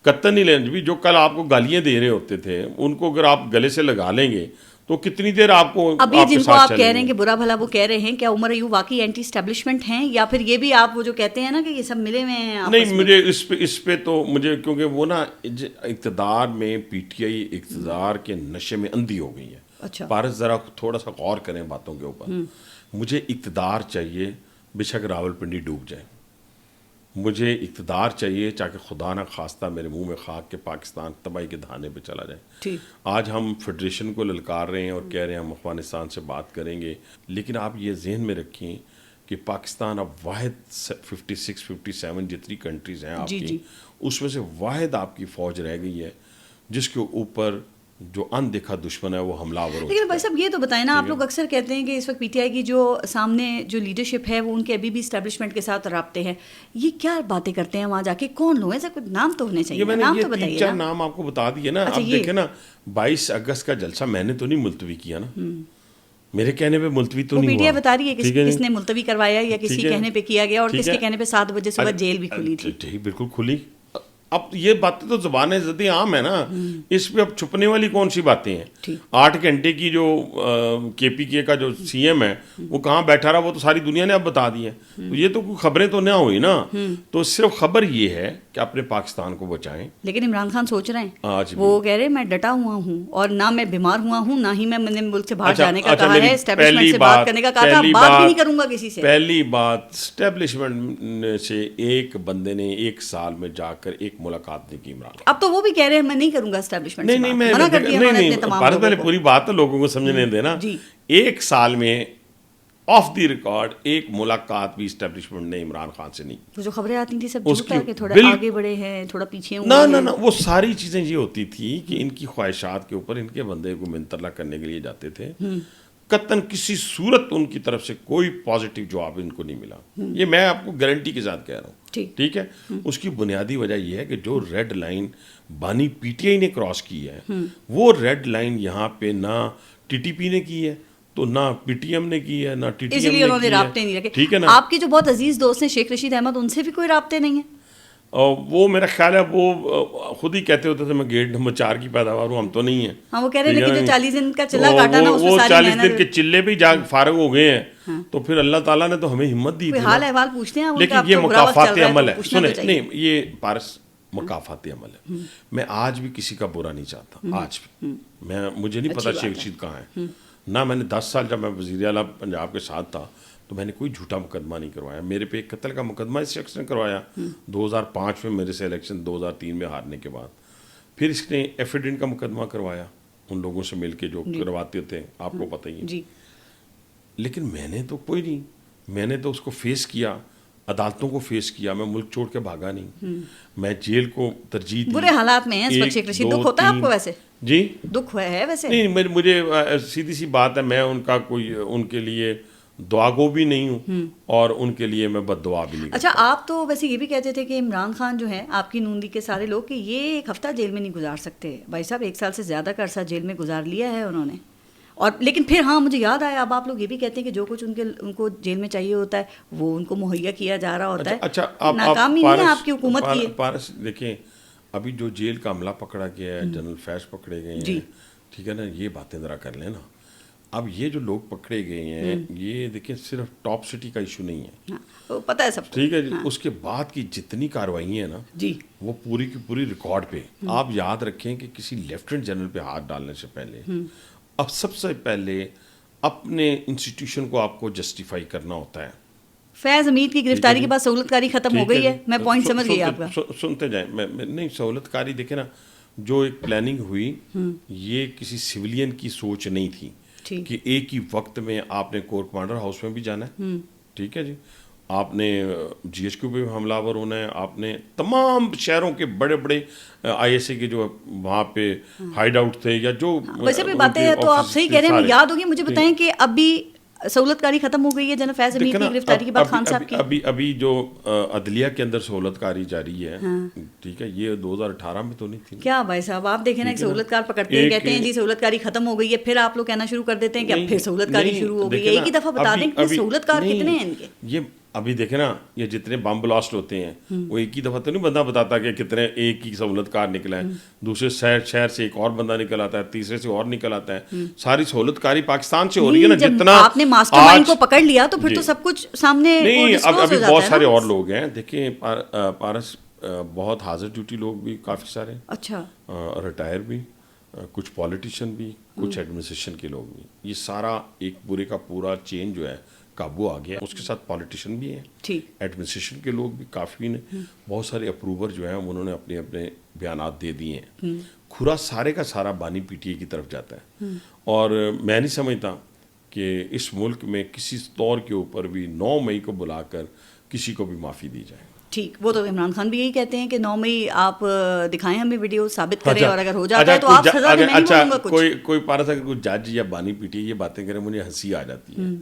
قطعاً نہیں لینا چاہیے. جو کل آپ کو گالیاں دے رہے ہوتے تھے ان کو اگر آپ گلے سے لگا لیں گے تو کتنی دیر آپ کو ابھی جن کو آپ کہہ رہے ہیں کہ برا بھلا وہ کہہ رہے ہیں, کیا عمر ایوب واقعی اینٹی اسٹیبلشمنٹ ہیں, یا پھر یہ بھی آپ وہ جو کہتے ہیں نا کہ یہ سب ملے ہوئے ہیں آپس نہیں, میں؟ مجھے اس پہ تو مجھے, کیونکہ وہ نا اقتدار میں پی ٹی آئی اقتدار کے نشے میں اندھی ہو گئی ہے. اچھا, پارس ذرا تھوڑا سا غور کریں باتوں کے اوپر. مجھے اقتدار چاہیے بے شک راول پنڈی ڈوب جائے, مجھے اقتدار چاہیے چاہے خدا نہ خواستہ میرے منہ میں خاک کے پاکستان تباہی کے دھانے پہ چلا جائے. آج ہم فیڈریشن کو للکار رہے ہیں اور کہہ رہے ہیں ہم افغانستان سے بات کریں گے, لیکن آپ یہ ذہن میں رکھیں کہ پاکستان اب واحد 56-57 جتنی کنٹریز ہیں آپ کی, اس میں سے واحد آپ کی فوج رہ گئی ہے جس کے اوپر جو اندیکھا دشمن ہے وہ حملہ آور ہو. لیکن بھائی صاحب یہ تو بتائیں نا, آپ لوگ اکثر کہتے ہیں کہ اس وقت پی ٹی آئی کی جو سامنے جو لیڈرشپ ہے وہ ان کے ابھی بھی اسٹیبلشمنٹ کے ساتھ رابطے ہیں. یہ کیا باتیں کرتے ہیں وہاں جا کے, کون لوگ ہیں, ایسا کوئی نام تو ہونے چاہیے, نام تو بتائیے. 3-4 نام آپ کو بتا دیے نا. اب دیکھیں نا 22 اگست کا جلسہ میں نے تو نہیں ملتوی کیا نا, میرے کہنے پہ ملتوی تو نہیں ہوا. پی ٹی آئی بتا رہی ہے کہ کس نے ملتوی کروایا یا کسی کہنے پہ کیا گیا, اور کس کے کہنے پہ 7 بجے صبح جیل بھی کھلی تھی. جی بالکل کھلی. اب یہ باتیں تو زبان زدی عام ہے نا, اس پہ اب چھپنے والی کون سی باتیں ہیں. 8 گھنٹے کی جو کے پی کے کا جو سی ایم ہے وہ کہاں بیٹھا رہا, وہ تو ساری دنیا نے اب بتا دی ہیں. تو یہ تو کوئی خبریں تو نہ ہوئی نا, تو صرف خبر یہ ہے کہ اپنے پاکستان کو بچائیں. لیکن عمران خان سوچ رہے ہیں, وہ کہہ رہے ہیں میں ڈٹا ہوا ہوں, اور نہ میں بیمار ہوا ہوں, نہ ہی میں نے ملک سے باہر جانے کا کہا ہے, اسٹیبلشمنٹ سے بات کرنے کا کہا تھا, بات بھی نہیں کروں گا کسی سے. پہلی بات, اسٹیبلشمنٹ سے ایک بندے نے 1 سال میں جا کر ایک ملاقات نہیں کی. اب تو وہ بھی کہہ رہے ہیں میں نہیں کروں گا اسٹیبلشمنٹ سے بات. نہیں, منع کر دیا انہوں نے اپنے تمام لوگوں کو. پہلے پوری بات تو لوگوں کو سمجھنے دیں نا. 1 سال میں آف دی ریکارڈ ایک ملاقات بھی اسٹیبلشمنٹ نے عمران خان سے نہیں. جو خبریں آتی تھیں سب جھوٹ ہے کہ تھوڑا آگے بڑھے ہیں, تھوڑا پیچھے ہوئے ہیں. نہ وہ ساری چیزیں یہ ہوتی تھی کہ ان کی خواہشات کے اوپر ان کے بندے کو منتلا کرنے کے لیے جاتے تھے. قطعاً کسی صورت ان کی طرف سے کوئی پازیٹیو جواب ان کو نہیں ملا. یہ میں آپ کو گارنٹی کے ساتھ کہہ رہا ہوں. ٹھیک ہے, اس کی بنیادی وجہ یہ ہے کہ جو ریڈ لائن بانی پی ٹی آئی نے کراس کی ہے, وہ ریڈ لائن یہاں پہ نہ ٹی ٹی پی نے کی ہے, تو نہ پی ٹی ایم نے کی ہے, نہ ٹی ٹی ایم نے کی ہے. اس لیے انہوں نے رابطے نہیں رکھے. ٹھیک ہے نا. آپ کے جو بہت عزیز دوست ہیں شیخ رشید احمد, ان سے بھی کوئی رابطے نہیں ہیں. وہ میرا خیال ہے وہ خود ہی کہتے ہوتے تھے میں گیٹ نمبر 4 کی پیداوار ہوں, ہم تو نہیں ہیں. ہاں وہ کہہ رہے ہیں کہ جو 40 دن کا چلا کاٹا نا, وہ 40 دن کے چلے بھی جا فارغ ہو گئے ہیں, تو پھر اللہ تعالیٰ نے تو ہمیں ہمت دی تھی. حال احوال پوچھتے ہیں, لیکن یہ مکافات عمل ہے. سنیں, نہیں یہ پارس مکافات عمل ہے. میں آج بھی کسی کا برا نہیں چاہتا, آج بھی. مجھے نہیں پتا شیخ رشید کہاں ہے, نہ میں نے 10 سال جب میں وزیر اعلیٰ پنجاب کے ساتھ تھا تو میں نے کوئی جھوٹا مقدمہ نہیں کروایا. میرے پہ ایک قتل کا مقدمہ اس شخص نے کروایا 2005 میں, میرے سے الیکشن 2003 میں ہارنے کے بعد. پھر اس نے ایفیڈنٹ کا مقدمہ کروایا ان لوگوں سے مل کے جو کرواتے تھے, آپ کو پتہ ہی ہے. لیکن میں نے تو کوئی نہیں, میں نے تو اس کو فیس کیا, عدالتوں کو فیس کیا, میں ملک چھوڑ کے بھاگا نہیں, میں جیل کو ترجیح دی. برے حالات میں ہیں اس وقت شیخ رشید, دکھ ہوتا ہے آپ کو ویسے؟ جی دکھ ہے ویسے. نہیں, مجھے سیدھی سی بات ہے, میں ان کا کوئی ان کے لیے دعا گو بھی نہیں ہوں, اور ان کے لیے میں بد دعا بھی نہیں. اچھا, آپ تو ویسے یہ بھی کہتے تھے کہ عمران خان جو ہیں آپ کی نون لیگ کے سارے لوگ, کہ یہ 1 ہفتہ جیل میں نہیں گزار سکتے. بھائی صاحب 1 سال سے زیادہ کا عرصہ جیل میں گزار لیا ہے انہوں نے. اور لیکن پھر ہاں مجھے یاد آیا, اب آپ لوگ یہ بھی کہتے ہیں کہ جو کچھ ان کو جیل میں چاہیے ہوتا ہے وہ ان کو مہیا کیا جا رہا ہوتا ہے. اچھا, ناکامی نہیں ہے آپ کی حکومت کی. پارس دیکھیں, ابھی جو جیل کا عملہ پکڑا گیا ہے, جنرل فیض پکڑے گئے ہیں, ٹھیک ہے نا, یہ باتیں ذرا کر لیں نا. اب یہ جو لوگ پکڑے گئے ہیں, یہ دیکھیں صرف ٹاپ سٹی کا ایشو نہیں ہے, پتہ ہے سب, ٹھیک ہے جی. اس کے بعد کی جتنی کارروائی ہیں نا, وہ پوری کی پوری ریکارڈ پہ. آپ یاد رکھیں کہ کسی لیفٹنٹ جنرل پہ ہاتھ ڈالنے سے پہلے اب سب سے پہلے اپنے انسٹیٹیوشن کو آپ کو جسٹیفائی کرنا ہوتا ہے. فیض حمید کی گرفتاری کے بعد سہولت کاری ختم ہو گئی ہے, میں پوائنٹ سمجھ گئی آپ کا. سنتے جائیں, نہیں سہولت کاری دیکھیں نا, جو ایک پلاننگ ہوئی یہ کسی سویلین کی سوچ نہیں تھی کہ ایک ہی وقت میں آپ نے کور کمانڈر ہاؤس میں بھی جانا ہے, ٹھیک ہے جی, آپ نے جی ایچ کیو پہ بھی حملہ آور ہونا ہے, آپ نے تمام شہروں کے بڑے بڑے آئی ایس اے کے جو وہاں پہ ہائیڈ آؤٹ تھے یا جو ویسے بھی باتیں تو آپ صحیح کہہ رہے ہیں, یاد ہوگی. مجھے بتائیں کہ ابھی سہولت کاری ختم ہو گئی ہے جناب فیض امیر کی گرفتاری کے بعد خان صاحب کی؟ ابھی جو عدلیہ کے اندر سہولت کاری جاری ہے، ٹھیک ہے، یہ 2018 میں تو نہیں تھی کیا بھائی صاحب آپ دیکھیں نا، ایک سہولت کار پکڑتے ہیں کہتے ہیں جی سہولت کاری ختم ہو گئی ہے، پھر آپ لوگ کہنا شروع کر دیتے ہیں کہ اب پھر سہولت کاری شروع ہو گئی ہے. ایک ہی دفعہ بتا دیں کہ سہولت کار کتنے ہیں ان کے. یہ ابھی دیکھیں نا، یہ جتنے بم بلاسٹ ہوتے ہیں وہ ایک ہی دفعہ تو نہیں بندہ بتاتا کہ کتنے ایک ہی سہولت کار نکلا ہے، دوسرے شہر سے ایک اور بندہ نکل آتا ہے، تیسرے سے اور نکل آتا ہے. ساری سہولت کاری پاکستان سے ہو رہی ہے نا. جتنا آپ نے ماسٹر مائنڈ کو پکڑ لیا تو پھر تو سب کچھ سامنے نہیں، ابھی بہت سارے اور لوگ ہیں. دیکھیں پارس، بہت حاضر ڈیوٹی لوگ بھی کافی سارے، اچھا ریٹائر بھی، کچھ پولیٹیشین بھی، کچھ ایڈمنسٹریشن کے لوگ بھی. یہ سارا ایک پورے کا پورا چین جو ہے قابو آ گیا. اس کے ساتھ پولیٹیشین بھی ہیں، ایڈمنسٹریشن کے لوگ بھی کافی نے. بہت سارے اپروور جو ہیں انہوں نے اپنے اپنے بیانات دے دیے ہیں. کھرا سارے کا سارا بانی پی ٹی اے کی طرف جاتا ہے. اور میں نہیں سمجھتا کہ اس ملک میں کسی طور کے اوپر بھی 9 مئی کو بلا کر کسی کو بھی معافی دی جائے. ٹھیک، وہ تو عمران خان بھی یہی کہتے ہیں کہ 9 مئی آپ دکھائیں ہمیں ویڈیو، ثابت کریں، اور اگر ہو جاتا ہے تو آپ سزا دیں. میں نہیں بولوں گا کچھ. کوئی پارا تھا کہ کوئی جج یا بانی پی ٹی اے یہ باتیں کریں، مجھے ہنسی آ جاتی ہے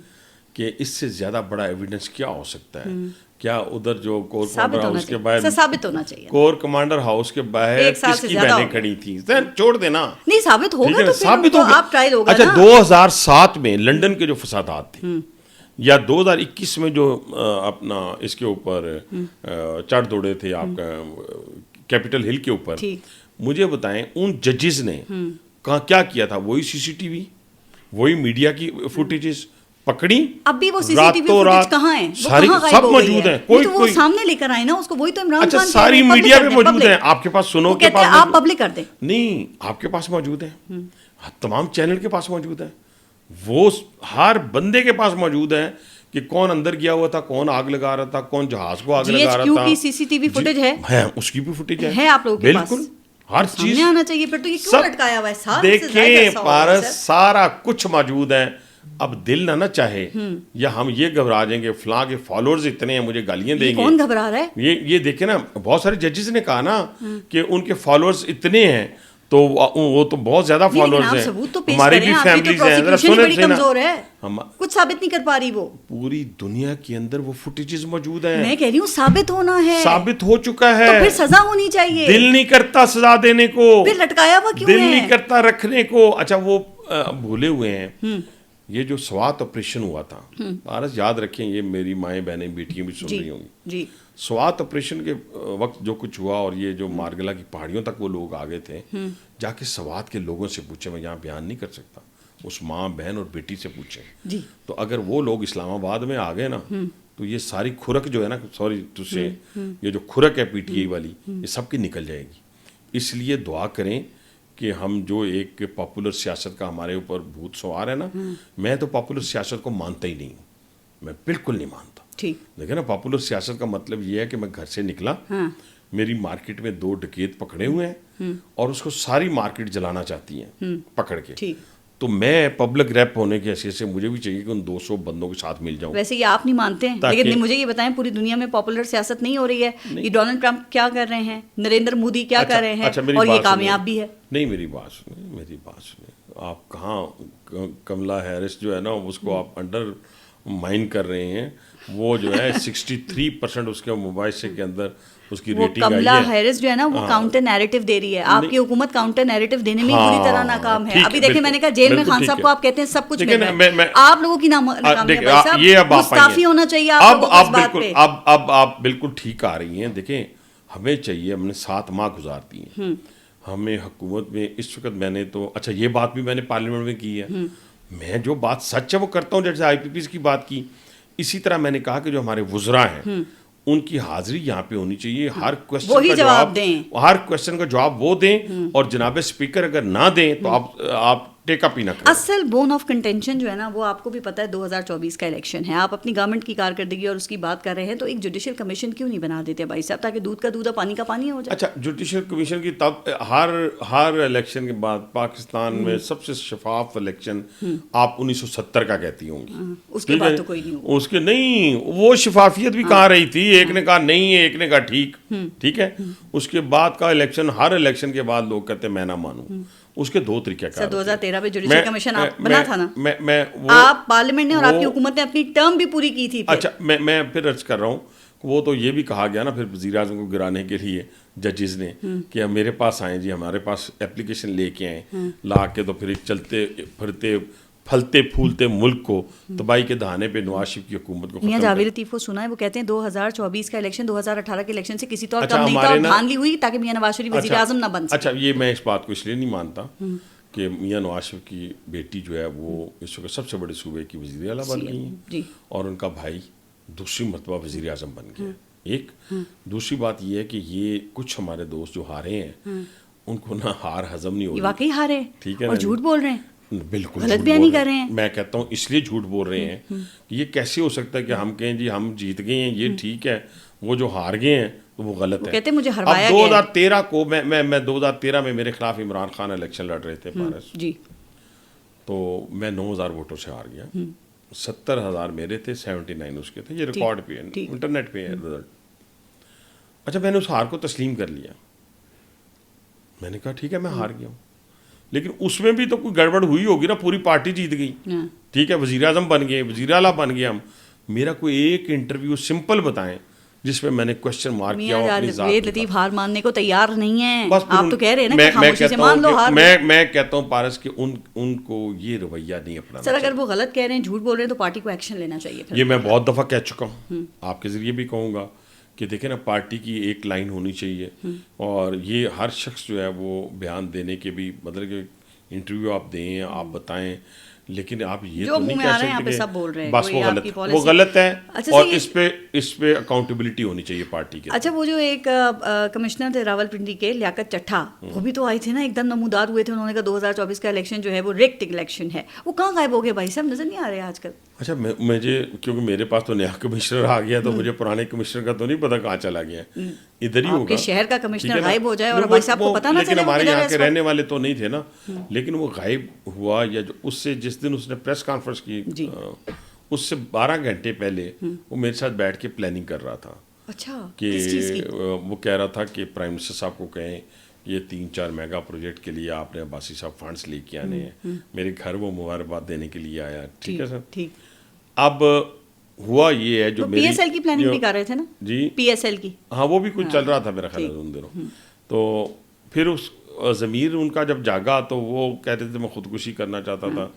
کہ اس سے زیادہ بڑا ایویڈنس کیا ہو سکتا ہے. کیا ادھر جو کور کمانڈر ہاؤس کے باہر ثابت ہونا چاہیے، کور کمانڈر ہاؤس کے باہر کس کی بہنیں کھڑی تھیں؟ چھوڑ دینا، نہیں ثابت ہوگا تو ثابت پھر آپ ٹرائل ہوگا. اچھا 2007 میں لنڈن کے جو فسادات تھے، یا 2021 میں جو اپنا اس کے اوپر چڑھ دوڑے تھے آپ کا کیپٹل ہل کے اوپر، مجھے بتائیں ان ججز نے کیا کیا تھا؟ وہی سی سی ٹی وی، وہی میڈیا کی فوٹیجز پکڑی. اب بھی وہ سی سی ٹی وی فوٹیج کہاں ہیں؟ سب موجود ہیں. کوئی سامنے لے کر آئے نا اس کو. وہی تو عمران خان ساری میڈیا پہ موجود ہیں. آپ کے پاس سنو کے پاس آپ پبلک کر دیں. نہیں، آپ کے پاس موجود ہیں، تمام چینل کے پاس موجود ہیں، وہ ہر بندے کے پاس موجود ہیں کہ کون اندر گیا ہوا تھا، کون آگ لگا رہا تھا، کون جہاز کو آگ لگا رہا تھا. کی سی سی ٹی وی فوٹیج ہے، اس کی بھی فوٹیج ہے آپ لوگوں کے پاس. بالکل ہر چیز آنا چاہیے. پھر تو یہ کیوں لٹکایا ہوا ہے؟ دیکھیں پارس، سارا کچھ موجود ہے. اب دل نہ چاہے یا ہم یہ گھبرا جائیں گے فلاں کے فالوورز اتنے ہیں مجھے گالیاں دیں گے. کون گھبرا رہا ہے؟ یہ دیکھیں نا، بہت سارے ججز نے کہا نا کہ ان کے فالوورز اتنے ہیں، تو وہ تو بہت زیادہ فالوورز ہیں. ہماری بھی فیملیز ہیں، کچھ ثابت نہیں کر پا رہی. وہ پوری دنیا کے اندر وہ فوٹیجز موجود ہیں. میں کہہ رہی ہوں ثابت ہونا ہے، ثابت ہو چکا ہے، تو پھر سزا ہونی چاہیے. دل نہیں کرتا سزا دینے کو، پھر لٹکایا ہوا کیوں ہے؟ دل نہیں کرتا رکھنے کو. اچھا وہ بھولے ہوئے ہیں یہ جو سوات آپریشن ہوا تھا. بارس یاد رکھیں، یہ میری مائیں بہنیں بیٹیاں بھی سن رہی ہوں گی. سوات آپریشن کے وقت جو کچھ ہوا، اور یہ جو مارگلا کی پہاڑیوں تک وہ لوگ آگے تھے، جا کے سوات کے لوگوں سے پوچھیں، میں یہاں بیان نہیں کر سکتا، اس ماں بہن اور بیٹی سے پوچھیں. تو اگر وہ لوگ اسلام آباد میں آ گئے نا، تو یہ ساری کھرک جو ہے نا، سوری تجھ سے، یہ جو کھرک ہے پی ٹی آئی والی، یہ سب کی نکل جائے گی. اس لیے دعا کریں کہ ہم جو ایک پاپولر سیاست کا ہمارے اوپر بھوت سوار ہے نا، میں تو پاپولر سیاست کو مانتا ہی نہیں ہوں، میں بالکل نہیں مانتا. دیکھیں نا، پاپولر سیاست کا مطلب یہ ہے کہ میں گھر سے نکلا، میری مارکیٹ میں 2 ڈکیت پکڑے ہوئے ہیں اور اس کو ساری مارکیٹ جلانا چاہتی ہیں پکڑ کے. تو میں پبلک ریپ ہونے کی حیثیت سے مجھے بھی چاہیے کہ ان 200 بندوں کے ساتھ مل جاؤں. ویسے یہ آپ نہیں مانتے ہیں، لیکن مجھے یہ بتائیں پوری دنیا میں پاپولر سیاست نہیں ہو رہی ہے. یہ ڈونلڈ ٹرمپ کیا کر رہے ہیں، نریندر مودی کیا کر رہے ہیں، اور یہ کامیاب بھی ہے. نہیں، میری بات سنیں. آپ کہاں کملا ہیرس جو ہے نا، اس کو آپ انڈر مائن کر رہے ہیں. وہ جو ہے 63% اس کے مباحثے کے اندر اس کی ریٹنگ آئی ہے. کملا ہیرس جو ہے نا، وہ کاؤنٹر نیریٹو دے رہی ہے. آپ کی حکومت کاؤنٹر نیریٹو دینے میں پوری طرح ناکام ہے. ابھی دیکھیں، میں نے کہا جیل میں خان صاحب کو آپ کہتے ہیں سب کچھ مل رہا ہے، آپ لوگوں کی ناکامی ہے. بھائی صاحب مستعفی ہونا چاہیے آپ کو اس بات پہ. اب آپ بالکل ٹھیک آ رہی ہیں. دیکھیں، ہمیں چاہیے، ہم نے 7 ماہ گزار دی ہیں ہمیں حکومت میں. اس وقت میں نے تو اچھا یہ بات بھی میں نے پارلیمنٹ میں کی ہے، میں جو بات سچ ہے وہ کرتا ہوں. جیسے آئی پی پیز کی بات کی، اسی طرح میں نے کہا کہ جو ہمارے وزراء ہیں ان کی حاضری یہاں پہ ہونی چاہیے. ہر کوشچن کا جواب وہ دیں، اور جناب اسپیکر اگر نہ دیں تو آپ ٹیکا پینا کریں. اصل بون آف کنٹینشن جو ہے نا، وہ آپ کو بھی پتہ ہے 2024 کا الیکشن ہے. آپ اپنی گورنمنٹ کی کارکردگی اور اس کی بات کر رہے ہیں، تو ایک جوڈیشل کمیشن کیوں نہیں بنا دیتے بھائی صاحب، تاکہ دودھ کا دودھ پانی کا پانی ہو جائے. اچھا، جوڈیشل کمیشن کی تب ہر الیکشن کے بعد پاکستان میں سب سے شفاف الیکشن آپ 1970 کا کہتی ہوں گی. اس کے بعد تو کوئی نہیں ہوا. اس کے نہیں، وہ شفافیت بھی کہاں رہی تھی. ایک نے کہا نہیں ہے، ایک نے کہا ٹھیک ہے. اس کے بعد کا الیکشن، ہر الیکشن کے بعد لوگ کہتے ہیں میں نہ مانوں. اس کے دو طریقہ کار. 2013 میں جوڈیشل کمیشن آپ بنا تھا نا, میں آپ پارلیمنٹ نے اور آپ کی حکومت نے اپنی ٹرم بھی پوری کی تھی. اچھا میں پھر عرض کر رہا ہوں, وہ تو یہ بھی کہا گیا نا پھر وزیر اعظم کو گرانے کے لیے ججز نے کہ میرے پاس آئیں جی, ہمارے پاس اپلیکیشن لے کے آئیں, لا کے تو پھر چلتے پھرتے پھلتے پھولتے ملک کو تباہی کے دہانے پہ نواز شریف کی حکومت کو میاں جاوید لطیف کو سنا ہے, وہ کہتے ہیں 2024 کا الیکشن 2018 کے الیکشن سے کسی طور کم نہیں تھا, اور دھاندلی ہوئی تاکہ میاں نواز شریف وزیر اعظم نہ بن سکے. اچھا, یہ میں اس بات کو اس لیے نہیں مانتا کہ میاں نواز شریف کی بیٹی جو ہے وہ اس وقت سب سے بڑے صوبے کی وزیر اعلیٰ بن گئی ہیں, اور ان کا بھائی دوسری مرتبہ وزیر اعظم بن گیا. ایک دوسری بات یہ ہے کہ یہ کچھ ہمارے دوست جو ہارے ہیں ان کو نہ ہار ہضم نہیں ہو رہی, واقعی ہارے ٹھیک ہے, اور جھوٹ بول رہے ہیں, بالکل غلط بیانی کر رہے ہیں. میں کہتا ہوں اس لیے جھوٹ بول رہے ہیں کہ یہ کیسے ہو سکتا ہے کہ ہم کہیں جی ہم جیت گئے ہیں, یہ ٹھیک ہے, وہ جو ہار گئے ہیں تو وہ غلط ہے. کہتے مجھے ہروایا گیا. اب 2013 کو میں 2013 میں میرے خلاف عمران خان الیکشن لڑ رہے تھے پارس جی, تو میں 9000 ووٹوں سے ہار گیا. 70,000 میرے تھے, 79 اس کے تھے. یہ ریکارڈ پہ ہے, انٹرنیٹ پہ ہے رزلٹ. اچھا, میں نے اس ہار کو تسلیم کر لیا. میں نے کہا ٹھیک ہے میں ہار گیا ہوں, لیکن اس میں بھی تو کوئی گڑبڑ ہوئی ہوگی نا, پوری پارٹی جیت گئی, ٹھیک ہے, وزیر اعظم بن گئے, وزیر اعلیٰ بن گئے ہم. میرا کوئی ایک انٹرویو سمپل بتائیں جس میں نے کوشچن مارک کیا ہو اپنی ذات. لطیف ہار ماننے کو تیار نہیں ہیں, آپ تو کہہ رہے ہیں نا کہ خاموشی سے مان لو ہار. میں کہتا ہوں پارس کہ ان کو یہ رویہ نہیں اپنانا. سر اگر وہ غلط کہہ رہے ہیں, جھوٹ بول رہے ہیں, تو پارٹی کو ایکشن لینا چاہیے. یہ میں بہت دفعہ کہہ چکا ہوں, آپ کے ذریعے بھی کہوں گا کہ دیکھیں نا, پارٹی کی ایک لائن ہونی چاہیے, اور یہ ہر شخص جو ہے وہ بیان دینے کے بھی مطلب کہ انٹرویو آپ دیں, آپ بتائیں, لیکن آپ یہ تو نہیں کہہ سکتے کہ بس وہ غلط ہے, اور اس پہ اکاؤنٹیبلٹی ہونی چاہیے پارٹی کے. اچھا, وہ جو ایک کمشنر تھے راول پنڈی کے, لیاقت چٹھا, وہ بھی تو آئے تھے نا, ایک دم نمودار ہوئے تھے, انہوں نے کہا 2024 کا الیکشن جو ہے وہ ریگڈ الیکشن ہے. وہ کہاں غائب ہو گئے بھائی صاحب, نظر نہیں آ رہے آج کل. اچھا, مجھے کیونکہ میرے پاس تو نیا کمشنر آ گیا, تو مجھے پرانے کمشنر کا تو نہیں پتا کہاں چلا گیا. ادھر ہی ہوگا, شہر کا کمشنر غائب ہو جائے اور بھائی صاحب کو پتہ نہ چلے. لیکن ہمارے یہاں کے رہنے والے تو نہیں تھے نا, لیکن وہ غائب ہوا, یا اس سے جس دن اس نے پریس کانفرنس کی اس سے 12 گھنٹے پہلے وہ میرے ساتھ بیٹھ کے پلاننگ کر رہا تھا. اچھا, کہ وہ کہہ رہا تھا کہ پرائم منسٹر صاحب کو کہیں یہ 3-4 میگا پروجیکٹ کے لیے آپ نے عباسی صاحب فنڈس لے کے آنے ہیں, میرے گھر وہ مبارکباد دینے کے لیے آیا. ٹھیک ہے سر. اب ہوا یہ ہے جو پی ایس ایل کی پلاننگ بھی کر رہے تھے نا. جی, پی ایس ایل کی, ہاں, وہ بھی کچھ چل رہا تھا میرا خیال ہے ان دنوں. تو پھر اس ضمیر ان کا جب جاگا تو وہ کہہ رہے تھے میں خودکشی کرنا چاہتا تھا.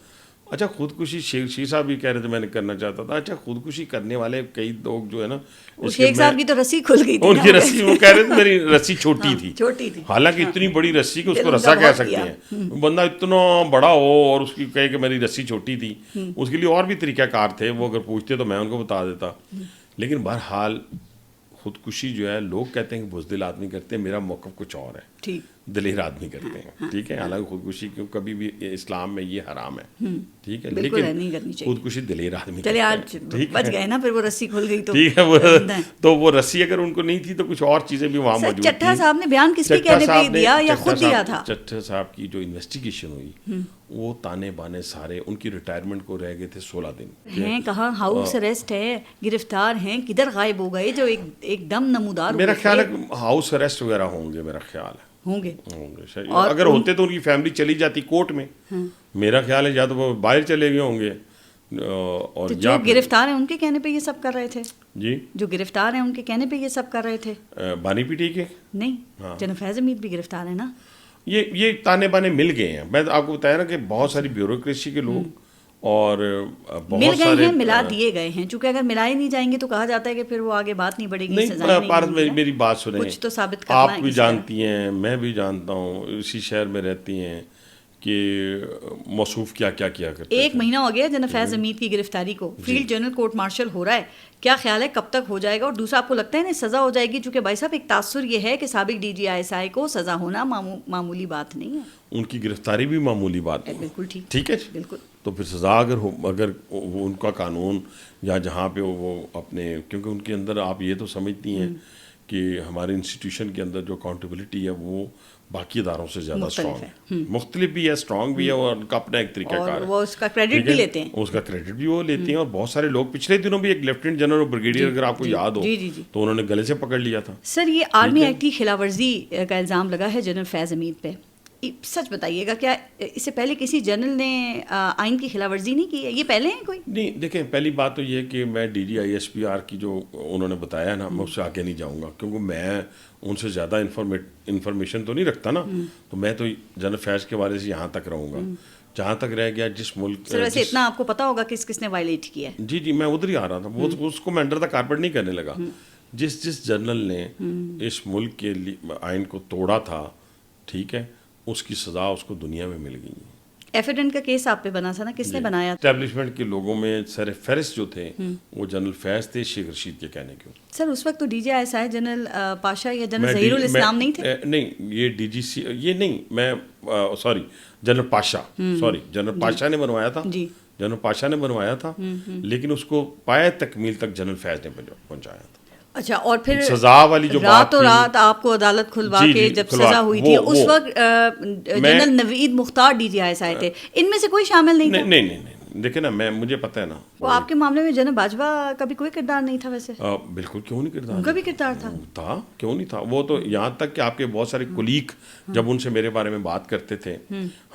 اچھا, خودکشی شیخ صاحب بھی کہہ رہے تھے میں نے کرنا چاہتا تھا. اچھا, خودکشی کرنے والے کئی لوگ جو ہے نا, شیخ صاحب کی تو رسی کھل گئی تھی, ان کی رسی, وہ کہہ رہے تھے میری رسی چھوٹی تھی, حالانکہ اتنی بڑی رسی کہ اس کو رسا کہہ سکتے ہیں. بندہ اتنا بڑا ہو اور اس کی کہے کہ میری رسی چھوٹی تھی, اس کے لیے اور بھی طریقہ کار تھے, وہ اگر پوچھتے تو میں ان کو بتا دیتا. لیکن بہرحال خودکشی جو ہے لوگ کہتے ہیں کہ بزدل آدمی کرتے ہیں, میرا موقف کچھ اور ہے, دلیر آدمی کرتے ہیں. ٹھیک ہے, حالانکہ خودکشی کبھی بھی اسلام میں یہ حرام ہے. ٹھیک ہے, لیکن خودکشی دلیر آدمی کرتے ہیں. بچ گئے نا, پھر وہ رسی کھل گئی. ٹھیک ہے, تو وہ رسی اگر ان کو نہیں تھی تو کچھ اور چیزیں بھی وہاں موجود تھیں. چٹھا صاحب نے بیان کس کے کہنے پہ دیا یا خود دیا تھا؟ چٹھا صاحب کی جو انویسٹیگیشن ہوئی وہ تانے بانے سارے, ان کی ریٹائرمنٹ کو رہ گئے تھے 16 دن. ہیں کہاں ہاؤس اریسٹ ہے, گرفتار ہیں, کدھر غائب ہو گئے جو ایک دم نمودار. میرا خیال ہے ہاؤس اریسٹ وغیرہ ہوں گے, میرا خیال ہے ہوں گے. اگر ہوتے تو ان کی فیملی چلی جاتی کورٹ میں. میرا خیال ہے یا تو وہ باہر چلے گئے ہوں گے, اور جو گرفتار ہیں ان کے کہنے پہ یہ سب کر رہے تھے. جی, جو گرفتار ہیں ان کے کہنے پہ یہ سب کر رہے تھے. بانی پی ٹی کے نہیں, جناب فیض حمید بھی گرفتار ہے نا. یہ تانے بانے مل گئے ہیں. میں آپ کو بتایا نا کہ بہت ساری بیوروکریسی کے لوگ اور مل گئے ہیں, ملا دیے گئے ہیں. چونکہ اگر ملائے نہیں جائیں گے تو کہا جاتا ہے کہ پھر وہ آگے بات نہیں بڑھے گی. نہیں, میری بات سنیں, کچھ تو ثابت کرنا ہے. آپ بھی جانتی ہیں, میں بھی جانتا ہوں, اسی شہر میں رہتی ہیں کہ موصوف کیا کرتے. 1 مہینہ ہو گیا جناب فیض حمید کی گرفتاری کو. فیلڈ جنرل کورٹ مارشل ہو رہا ہے, کیا خیال ہے کب تک ہو جائے گا؟ اور دوسرا, آپ کو لگتا ہے نا سزا ہو جائے گی؟ چونکہ بھائی صاحب ایک تاثر یہ ہے کہ سابق ڈی جی آئی ایس آئی کو سزا ہونا معمولی بات نہیں ہے. ان کی گرفتاری بھی معمولی بات نہیں. بالکل ٹھیک ہے, بالکل. تو پھر سزا اگر ان کا قانون یا جہاں پہ وہ اپنے, کیونکہ ان کے اندر آپ یہ تو سمجھتی ہیں کہ ہمارے انسٹیٹیوشن کے اندر جو اکاؤنٹیبلٹی ہے وہ باقی اداروں سے زیادہ اسٹرانگ ہے. مختلف بھی ہے, اسٹرانگ بھی ہے, اور ان کا اپنا ایک طریقہ کار ہے. وہ اس کا کریڈٹ بھی لیتے ہیں, اس کا کریڈٹ بھی وہ لیتے ہیں. اور بہت سارے لوگ پچھلے دنوں بھی ایک لیفٹیننٹ جنرل بریگیڈیئر اگر آپ کو یاد ہو تو انہوں نے گلے سے پکڑ لیا تھا. سر, یہ آرمی ایکٹ کی خلاف ورزی کا الزام لگا ہے جنرل فیض حمید پہ. سچ بتائیے گا کیا اس سے پہلے کسی جنرل نے آئین کی خلاف ورزی نہیں کی ہے؟ یہ پہلے ہیں کوئی؟ نہیں دیکھیں، پہلی بات تو یہ کہ میں D G I S P R کی جو انہوں نے بتایا نا، میں اس سے آگے نہیں جاؤں گا، کیونکہ میں ان سے زیادہ انفارمیشن تو نہیں رکھتا نا، تو میں تو جنرل فیض کے بارے سے یہاں تک رہوں گا جہاں تک رہ گیا جس ملک. سر ویسے اتنا آپ کو پتا ہوگا کس نے وائلیٹ کیا ہے؟ جی میں ادھر ہی آ رہا تھا، وہ اس کو میں انڈر دا کارپیٹ نہیں کرنے لگا. جس جنرل نے اس ملک کے آئین کو توڑا تھا، ٹھیک ہے، اس کی سزا اس کو دنیا میں مل گئی. ایفیڈنٹ کا کیس آپ پہ بنا تھا نا، کس نے بنایا؟ اسٹیبلشمنٹ کے لوگوں میں سر فہرست جو تھے وہ جنرل فیض تھے، شیخ رشید کے کہنے کے. سر اس وقت تو D G I S I general Pasha یا جنرل ظہیر الاسلام نہیں تھے؟ نہیں، یہ ڈی جی سی یہ نہیں، میں سوری جنرل پاشا نے بنوایا تھا. جنرل پاشا نے بنوایا تھا، لیکن اس کو پائے تکمیل تک جنرل فیض نے پہنچایا تھا. اچھا، اور پھر سزا والی جو راتوں رات آپ کو عدالت کھلوا کے جب سزا ہوئی تھی اس وقت general Naveed Mukhtar D G I S I تھے، ان میں سے کوئی شامل نہیں تھا؟ نہیں دیکھیں نا، مجھے پتہ ہے نا. وہ آپ کے معاملے میں جنرل باجوہ کا بھی کوئی کردار نہیں تھا ویسے؟ بالکل، کیوں نہیں کردار؟ ان کا بھی کردار تھا، کیوں نہیں تھا؟ وہ تو یہاں تک کہ آپ کے بہت سارے کولیگ جب ان سے میرے بارے میں بات کرتے تھے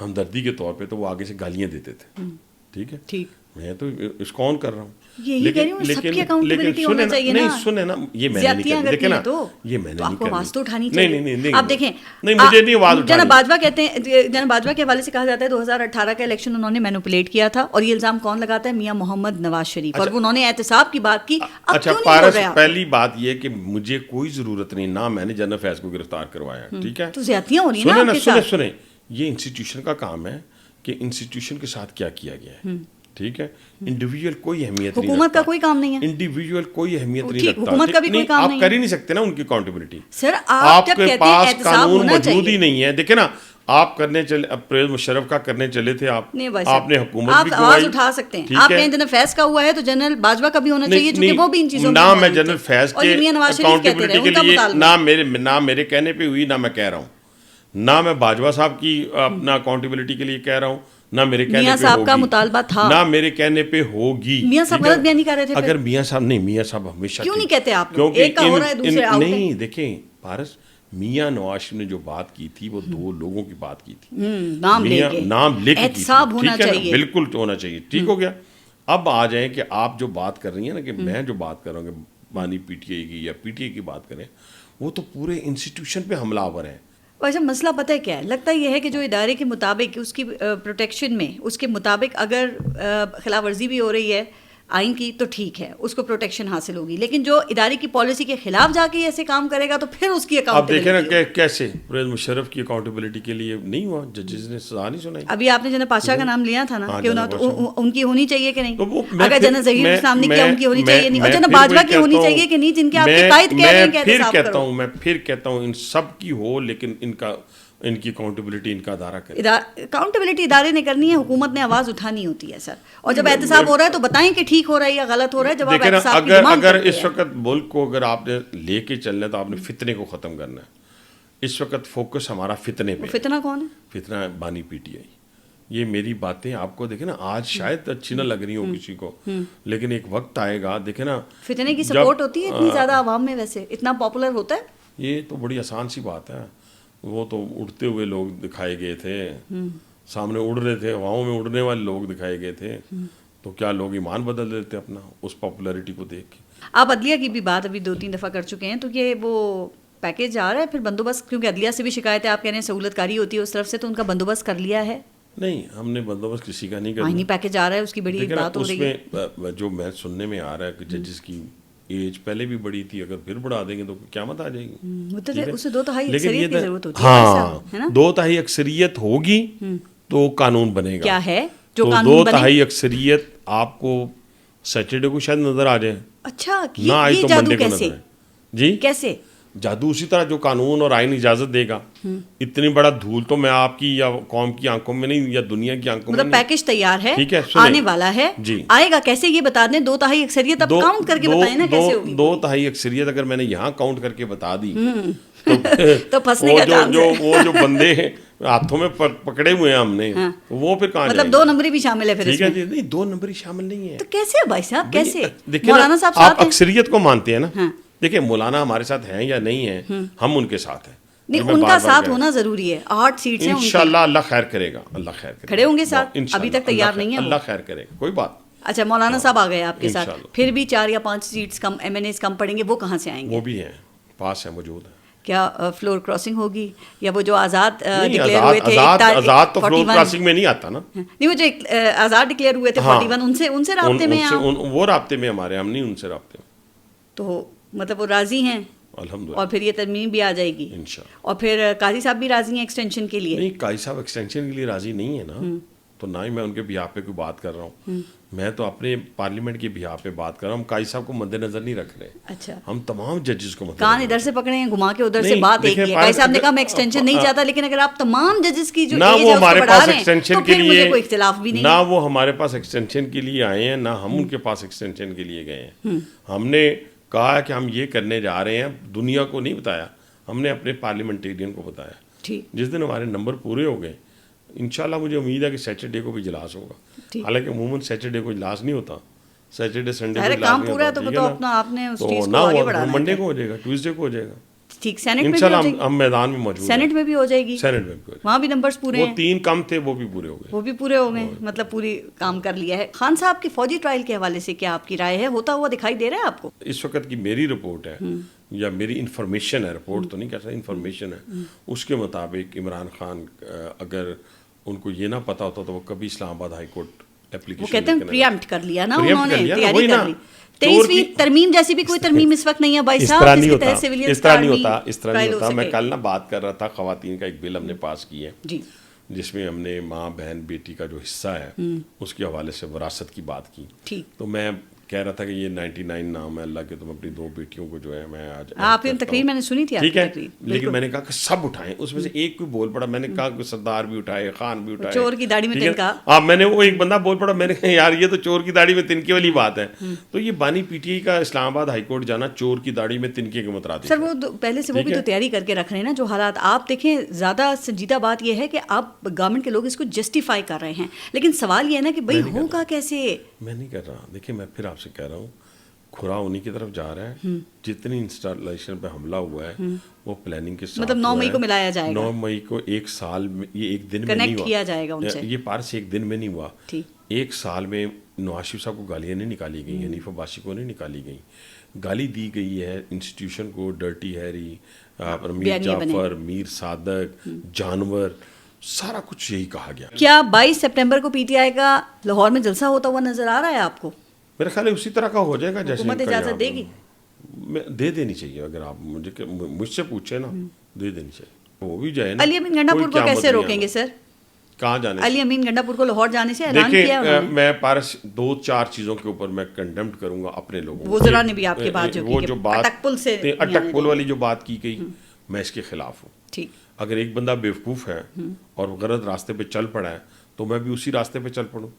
ہمدردی کے طور پہ، تو وہ آگے سے گالیاں دیتے تھے. ٹھیک ہے، میں تو اس کو آن کر رہا ہوں. یہی کہہ رہی ہوں، سب کی اکاؤنٹیبلٹی ہونا چاہیے نا. نہیں سنیں نا، یہ میں نے نہیں کرنی. دیکھیں نا، یہ میں نے نہیں کرنی. آواز تو اٹھانی چاہیے. نہیں آپ دیکھیں، نہیں مجھے نہیں آواز اٹھانی. جناب باجوہ کہتے ہیں، جناب باجوہ کے حوالے سے کہا جاتا ہے 2018 کا الیکشن انہوں نے مینوپولیٹ کیا تھا، اور یہ الزام کون لگاتا ہے؟ میاں محمد نواز شریف. اور انہوں نے احتساب کی بات کی. اچھا پارس، پہلی بات یہ کہ مجھے کوئی ضرورت نہیں، نہ میں نے جنرل فیض کو گرفتار کروایا. ٹھیک ہے، تو زیادتیاں ہو رہی ہیں نا آپ کے ساتھ. سنیں، یہ انسٹیٹیوشن کا کام ہے کہ انسٹیٹیوشن کے ساتھ کیا کیا گیا ہے. ٹھیک ہے، انڈیویجول کوئی اہمیت نہیں، حکومت کا کوئی کام نہیں ہے. انڈیویجول کوئی اہمیت نہیں رکھتا. حکومت کا بھی کوئی کام نہیں. آپ کر ہی نہیں سکتے نا ان کی اکاؤنٹیبلٹی. سر آپ جب کہتے ہیں احتساب ہونا چاہیے، موجود ہی نہیں ہے. دیکھیں نا، آپ کرنے چلے، پرویز مشرف کا کرنے چلے تھے آپ نے حکومت بھی آواز اٹھا سکتے ہیں. آپ کہیں جنرل فیض کا ہوا ہے تو جنرل باجوہ کا بھی ہونا چاہیے، چونکہ وہ بھی ان چیزوں میں. نہ میں جنرل فیض کے اکاؤنٹیبلٹی کے لیے، نہ میرے کہنے پہ ہوئی، نہ میں کہہ رہا ہوں، نہ میں باجوہ صاحب کی اپنا اکاؤنٹیبلٹی کے لیے کہہ رہا ہوں، نہ میرے کہنے میاں پہ صاحب کا ہوگی، مطالبہ تھا، نہ میرے کہنے پہ ہوگی. میاں صاحب غلط بیان نہیں کر رہے تھے. اگر میاں صاحب نہیں، میاں صاحب ہمیشہ کیوں نہیں کہتے آپ لوگ؟ ایک کا ہو رہا ہے دوسرے آؤٹ ہے. نہیں دیکھیں پارس، میاں نواز شریف نے جو بات کی تھی وہ دو لوگوں کی بات کی تھی، نام لے کے احتساب ہونا چاہیے. بالکل ہونا چاہیے. ٹھیک ہو گیا. اب آ جائیں کہ آپ جو بات کر رہی ہیں نا، کہ میں جو بات کر رہا ہوں کہ بانی پی ٹی آئی کی یا پی ٹی آئی کی بات کریں، وہ تو پورے انسٹیٹیوشن پہ حملہ آور ہے. ویسے مسئلہ پتہ ہے کیا ہے؟ لگتا یہ ہے کہ جو ادارے کے مطابق اس کی پروٹیکشن میں، اس کے مطابق اگر خلاف ورزی بھی ہو رہی ہے آئین کی تو ٹھیک ہے، اس کو پروٹیکشن حاصل ہوگی، لیکن جو ادارے کی پالیسی کے خلاف جا کے ایسے کام کرے گا تو پھر اس کی اکاؤنٹیبلٹی. آپ دیکھیں نا کیسے پرویز مشرف کی اکاؤنٹیبلٹی کے لیے نہیں ہوا، ججز نے سزا نہیں سنائی. ابھی آپ نے جنرل پاشا کا نام لیا تھا نا، کہ ان کی ہونی چاہیے کہ نہیں؟ اگر جنرل ظہیر الاسلام نے کیا، ان کی ہونی چاہیے نہیں؟ اور جنرل باجوہ کی ہونی چاہیے کہ نہیں، جن کے آپ کے قائد کہہ رہے ہیں کہ احتساب کرو. میں پھر کہتا ہوں ان سب کی ہو، لیکن ان کی اکاؤنٹیبلٹی ان کا ادارہ کرے. اکاؤنٹیبلٹی ادارے نے کرنی ہے، حکومت نے آواز اٹھانی ہوتی ہے. سر، اور جب احتساب ہو رہا ہے تو بتائیں کہ ٹھیک ہو رہا ہے یا غلط ہو رہا ہے. جب آپ احتساب کی ڈیمانڈ اگر کرتے اس وقت ملک کو اگر آپ نے لے کے چلنا ہے تو آپ نے فتنے کو ختم کرنا ہے. اس وقت فوکس ہمارا فتنے پہ. فتنہ کون ہے؟ فتنہ ہے بانی پی ٹی آئی. یہ میری باتیں آپ کو دیکھیں نا آج شاید اچھی نہ لگ رہی ہوں کسی کو، لیکن ایک وقت آئے گا، دیکھیں نا. فتنے کی سپورٹ ہوتی ہے اتنی زیادہ عوام میں؟ ویسے اتنا پاپولر ہوتا ہے؟ یہ تو بڑی آسان سی بات ہے. وہ تو اڑتے ہوئے لوگ دکھائے گئے تھے، سامنے اڑ رہے تھے، ہواؤں میں اڑنے والے لوگ دکھائے گئے تھے، تو کیا لوگ ایمان بدل دیتے اپنا اس پاپولیرٹی کو دیکھ کے؟ آپ عدلیہ کی بھی بات ابھی 2-3 دفعہ کر چکے ہیں، تو یہ وہ پیکیج آ رہا ہے پھر بندوبست، کیونکہ عدلیہ سے بھی شکایت ہے، آپ کہہ رہے ہیں سہولت کاری ہوتی ہے اس طرف سے، تو ان کا بندوبست کر لیا ہے؟ نہیں، ہم نے بندوبست کسی کا نہیں کرنا. آئینی پیکیج آ رہا ہے، اس کی بڑی بات ہو رہی ہے. اس میں جو میں سننے میں آ رہا ہے کہ ججز کی ایج پہلے بھی بڑی تھی، اگر پھر بڑھا دیں گے تو قیامت آ جائے گی. اسے 2/3 اکثریت کی ضرورت ہوتی ہے. ہاں، 2/3 اکثریت ہوگی تو قانون بنے گا. کیا ہے جو قانون بنے؟ 2/3 اکثریت آپ کو سیٹرڈے کو شاید نظر آ جائے. اچھا، نہ آئی تو منڈے کو نظر آئے. جی کیسے جادو؟ اسی طرح جو قانون اور آئین اجازت دے گا. اتنی بڑا دھول تو میں آپ کی یا قوم کی آنکھوں میں نہیں، یا دنیا کی آنکھوں میں نہیں. مطلب پیکیج تیار ہے، ٹھیک ہے، آنے والا ہے. جی، آئے گا کیسے یہ بتا دیں. 2/3 اکثریت اب کاؤنٹ کر کے بتائیں نا کیسے ہوگی. 2/3 اکثریت اگر میں نے یہاں کاؤنٹ کر کے بتا دی تو پھنسنے کا چانس ہے. وہ جو بندے ہاتھوں میں پکڑے ہوئے ہیں ہم نے، وہ پھر کہاں جائیں گے؟ مطلب 2 نمبری بھی شامل ہے پھر اس میں؟ نہیں، 2 نمبری شامل نہیں ہے. تو کیسے بھائی صاحب، کیسے؟ مولانا صاحب آپ اکثریت کو مانتے ہیں نا. دیکھیں مولانا ہمارے ساتھ ہیں یا نہیں ہیں، ہم ان کے ساتھ ہیں. نہیں ان کا ساتھ ہونا ضروری ہے, 8 سیٹس ہیں انشاءاللہ اللہ خیر کرے گا, اللہ خیر کرے گا. کھڑے ہوں گے ساتھ, ابھی تک تیار نہیں ہے, اللہ خیر کرے گا, کوئی بات. اچھا مولانا صاحب آ گئے آپ کے ساتھ, پھر بھی 4 یا 5 سیٹس کم ایم این ایز کم پڑیں گے, وہ کہاں سے آئیں گے؟ وہ بھی ہیں, پاس ہیں, موجود ہیں. کیا فلور کراسنگ ہوگی, یا وہ جو آزاد ڈکلیئر ہوئے تھے؟ آزاد تو فلور کراسنگ میں نہیں آتا نا. نہیں, وہ جو آزاد ڈکلیئر ہوئے تھے 41, ان سے رابطے میں ہیں؟ وہ رابطے میں ہمارے, ہم نہیں ان سے رابطے میں. تو مطلب وہ راضی ہیں الحمدللہ, اور پھر یہ ترمیم بھی آ جائے گی انشاءاللہ. اور پھر قاضی صاحب بھی راضی ہیں ایکسٹینشن کے لیے؟ نہیں, قاضی صاحب ایکسٹینشن کے لیے راضی نہیں ہے نا, تو نہ ہی میں ان کے بیہاف پہ کوئی بات کر رہا ہوں. میں تو اپنے پارلیمنٹ کے بیہاف پہ بات کر رہا ہوں. ہم قاضی صاحب کو مد نظر نہیں رکھ رہے. اچھا, ہم تمام ججز کو کان ادھر سے پکڑے ہیں, گھما کے ادھر سے بات ایک ہے. قاضی صاحب نے کہا میں ایکسٹینشن نہیں چاہتا, لیکن اگر آپ تمام ججز کی جو ایج ہے اس کو بڑھا رہے ہیں تو پھر مجھے کوئی اختلاف بھی نہیں. نہ وہ ہمارے پاس ایکسٹینشن کے لیے آئے ہیں, نہ ہم ان کے پاس ایکسٹینشن کے لیے گئے ہیں. ہم نے کہا کہ ہم یہ کرنے جا رہے ہیں, دنیا کو نہیں بتایا, ہم نے اپنے پارلیمنٹیرین کو بتایا. جس دن ہمارے نمبر پورے ہو گئے, انشاءاللہ مجھے امید ہے کہ سیٹرڈے کو بھی اجلاس ہوگا. حالانکہ عموماً سیٹرڈے کو اجلاس نہیں ہوتا, سیٹرڈے سنڈے کو کام پورا ہے تو اپنا آپ نے اس چیز کو آگے بڑھانا ہے. منڈے کو ہو جائے گا, ٹیوزڈے کو ہو جائے گا. ٹھیک, سینٹ میں انشاءاللہ ہم میدان میں موجود ہیں. سینٹ میں بھی ہو جائے گی, سینٹ میں بھی, وہاں بھی نمبرز پورے ہیں. وہ 3 کم تھے, وہ بھی پورے ہو گئے. وہ بھی پورے ہو گئے, مطلب پوری کام کر لیا ہے. خان صاحب کے فوجی ٹرائل کے حوالے سے کیا آپ کی رائے ہے؟ ہوتا ہوا دکھائی دے رہا ہے آپ کو؟ اس وقت کی میری رپورٹ ہے یا میری انفارمیشن ہے, رپورٹ تو نہیں کہہ سکتا, انفارمیشن ہے, اس کے مطابق عمران خان اگر ان کو یہ نہ پتا ہوتا تو وہ کبھی اسلام آباد ہائی کورٹ اپلیکیشن, وہ کہتے ہیں پریمپٹ کر لیا نا انہوں نے, تیاری کر لی. 23ویں ترمیم جیسی بھی کوئی ترمیم اس وقت نہیں ہے بھائی صاحب, اس طرح نہیں ہوتا. میں کل نہ بات کر رہا تھا, خواتین کا ایک بل ہم نے پاس کی ہے جس میں ہم نے ماں بہن بیٹی کا جو حصہ ہے اس کے حوالے سے وراثت کی بات کی. تو میں کہہ رہا تھا کہ یہ 99 نام ہے اللہ کے, تم اپنی 2 بیٹیوں کو جو ہے میں آج آپ کی تقریر میں نے سنی تھی, ٹھیک ہے, لیکن میں نے کہا کہ سب اٹھائیں, اس میں سے ایک کوئی بول پڑا, میں نے کہا کہ سردار بھی اٹھائے, خان بھی اٹھائے, چور کی داڑھی میں تنکا. ہاں, میں نے وہ ایک بندہ بول پڑا, میں نے کہا یار یہ تو چور کی داڑھی میں تنکے والی بات ہے. تو یہ بانی پی ٹی آئی کا اسلام آباد ہائی کورٹ جانا چور کی داڑھی میں تنکے کے مترادف. سر وہ پہلے سے وہ بھی تو تیاری کر کے رکھ رہے ہیں نا جو حالات. آپ دیکھیں, زیادہ سنجیدہ بات یہ ہے کہ آپ گورنمنٹ کے لوگ اس کو جسٹیفائی کر رہے ہیں, لیکن سوال یہ ہے نا کہ بھائی ہوگا کیسے؟ میں نہیں کر رہا. دیکھیں میں پھر آپ سے کہہ رہا ہوں, کھرا انہی کی طرف جا رہا ہے. جتنی انسٹالیشن پہ حملہ ہوا ہے وہ پلاننگ کے ساتھ, مطلب 9 مئی کو ملایا جائے گا. 9 مئی کو, ایک سال میں, یہ ایک دن میں نہیں ہوا, یہ پارس ایک دن میں نہیں ہوا. ایک سال میں نواز شریف صاحب کو گالیاں نہیں نکالی گئی, حنیف عباسی کو نہیں نکالی گئی, گالی دی گئی ہے انسٹیٹیوشن کو, ڈرٹی ہیری, میر جعفر, میر صادق, جانور, سارا کچھ یہی کہا گیا. کیا 22 سپٹمبر کو پی ٹی آئی کا لاہور میں جلسہ ہوتا ہوا نظر آ رہا ہے آپ کو؟ میرا خیال ہے اسی طرح کا ہو جائے گا جیسے حکومت اجازت دے گی, دے دینی چاہیے. اگر آپ مجھ سے پوچھیں نا, دے دینی چاہیے, وہ بھی جائے نا. علی امین گنڈا پور کو کیسے روکیں گے سر؟ کہاں جانے؟ علی امین گنڈا پور کو لاہور جانے سے اعلان کیا انہوں نے. میں پارس 2-4 چیزوں کے اوپر میں کنڈمٹ کروں گا اپنے لوگوں. وزراء نے بھی آپ کی بات جو بات اٹک پل والی جو بات کی گئی, میں اس کے خلاف ہوں. ٹھیک, اگر ایک بندہ بیوقوف ہے اور غلط راستے پہ چل پڑا ہے تو میں بھی اسی راستے پہ چل پڑوں.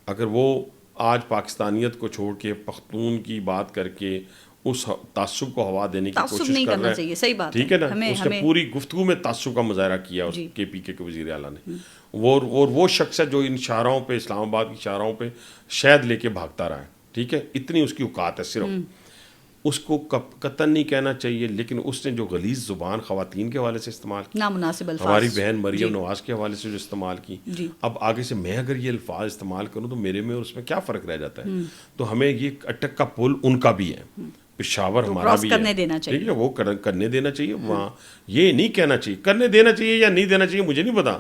اگر وہ آج پاکستانیت کو چھوڑ کے پختون کی بات کر کے اس تعصب کو ہوا دینے کی کوشش کر رہا ہے, صحیح بات ٹھیک ہے نا, اس نے پوری گفتگو میں تعصب کا مظاہرہ کیا اس کے پی کے وزیر اعلیٰ نے. وہ شخص ہے جو ان شاہراہوں پہ, اسلام آباد کی شاہراہوں پہ شہد لے کے بھاگتا رہا ہے, ٹھیک ہے, اتنی اس کی اوقات ہے صرف. اس کو قطعاً نہیں کہنا چاہیے, لیکن اس نے جو غلیظ زبان خواتین کے حوالے سے استعمال کی, نامناسب الفاظ, ہماری بہن مریم نواز کے حوالے سے جو استعمال کی, اب آگے سے میں اگر یہ الفاظ استعمال کروں تو میرے میں اور اس میں کیا فرق رہ جاتا ہے؟ تو ہمیں یہ اٹک کا پل ان کا بھی ہے, پشاور ہمارا بھی ہے, ٹھیک ہے, وہ کرنے دینا چاہیے. وہاں یہ نہیں کہنا چاہیے, کرنے دینا چاہیے یا نہیں دینا چاہیے مجھے نہیں پتا,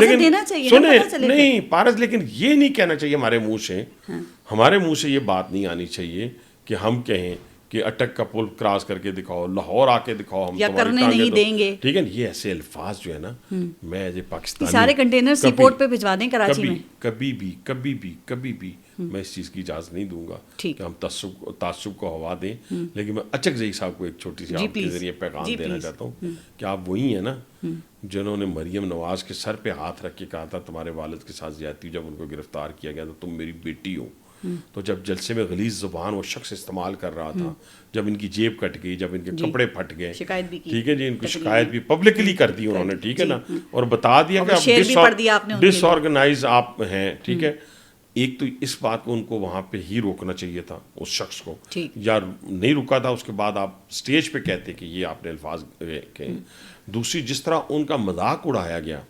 لیکن سنیں نہیں پارس, لیکن یہ نہیں کہنا چاہیے ہمارے منہ سے یہ بات نہیں آنی چاہیے کہ ہم کہیں کہ اٹک کا پل کراس کر کے دکھاؤ, لاہور آ کے دکھاؤ, ہم کرنے نہیں دیں گے, ٹھیک ہے. یہ ایسے الفاظ جو ہے نا, میں ایز اے پاکستانی سارے کنٹینر سی پورٹ پہ بھجوا دیں کراچی میں, کبھی بھی میں اس چیز کی اجازت نہیں دوں گا کہ ہم تعصب کو ہوا دیں. لیکن میں اچک زئی صاحب کو ایک چھوٹی سی آپ کے ذریعے پیغام دینا چاہتا ہوں کہ آپ وہی ہیں نا جنہوں نے مریم نواز کے سر پہ ہاتھ رکھ کے کہا تھا تمہارے والد کے ساتھ زیادتی, جب ان کو گرفتار کیا گیا تو تم میری بیٹی ہو. تو جب جلسے میں غلیظ زبان وہ شخص استعمال کر رہا تھا, جب ان کی جیب کٹ گئی, جب ان کے کپڑے پھٹ گئے, ٹھیک ہے جی, ان کی شکایت بھی پبلکلی کر دی انہوں نے, ٹھیک ہے نا, اور بتا دیا کہ ڈس آرگنائز آپ ہیں, ٹھیک ہے, ایک تو اس بات کو ان کو وہاں پہ ہی روکنا چاہیے تھا اس شخص کو, ٹھیک. یا نہیں رکا تھا, اس کے بعد آپ اسٹیج پہ کہتے کہ یہ آپ نے الفاظ کہے. دوسری, جس طرح ان کا مذاق اڑایا گیا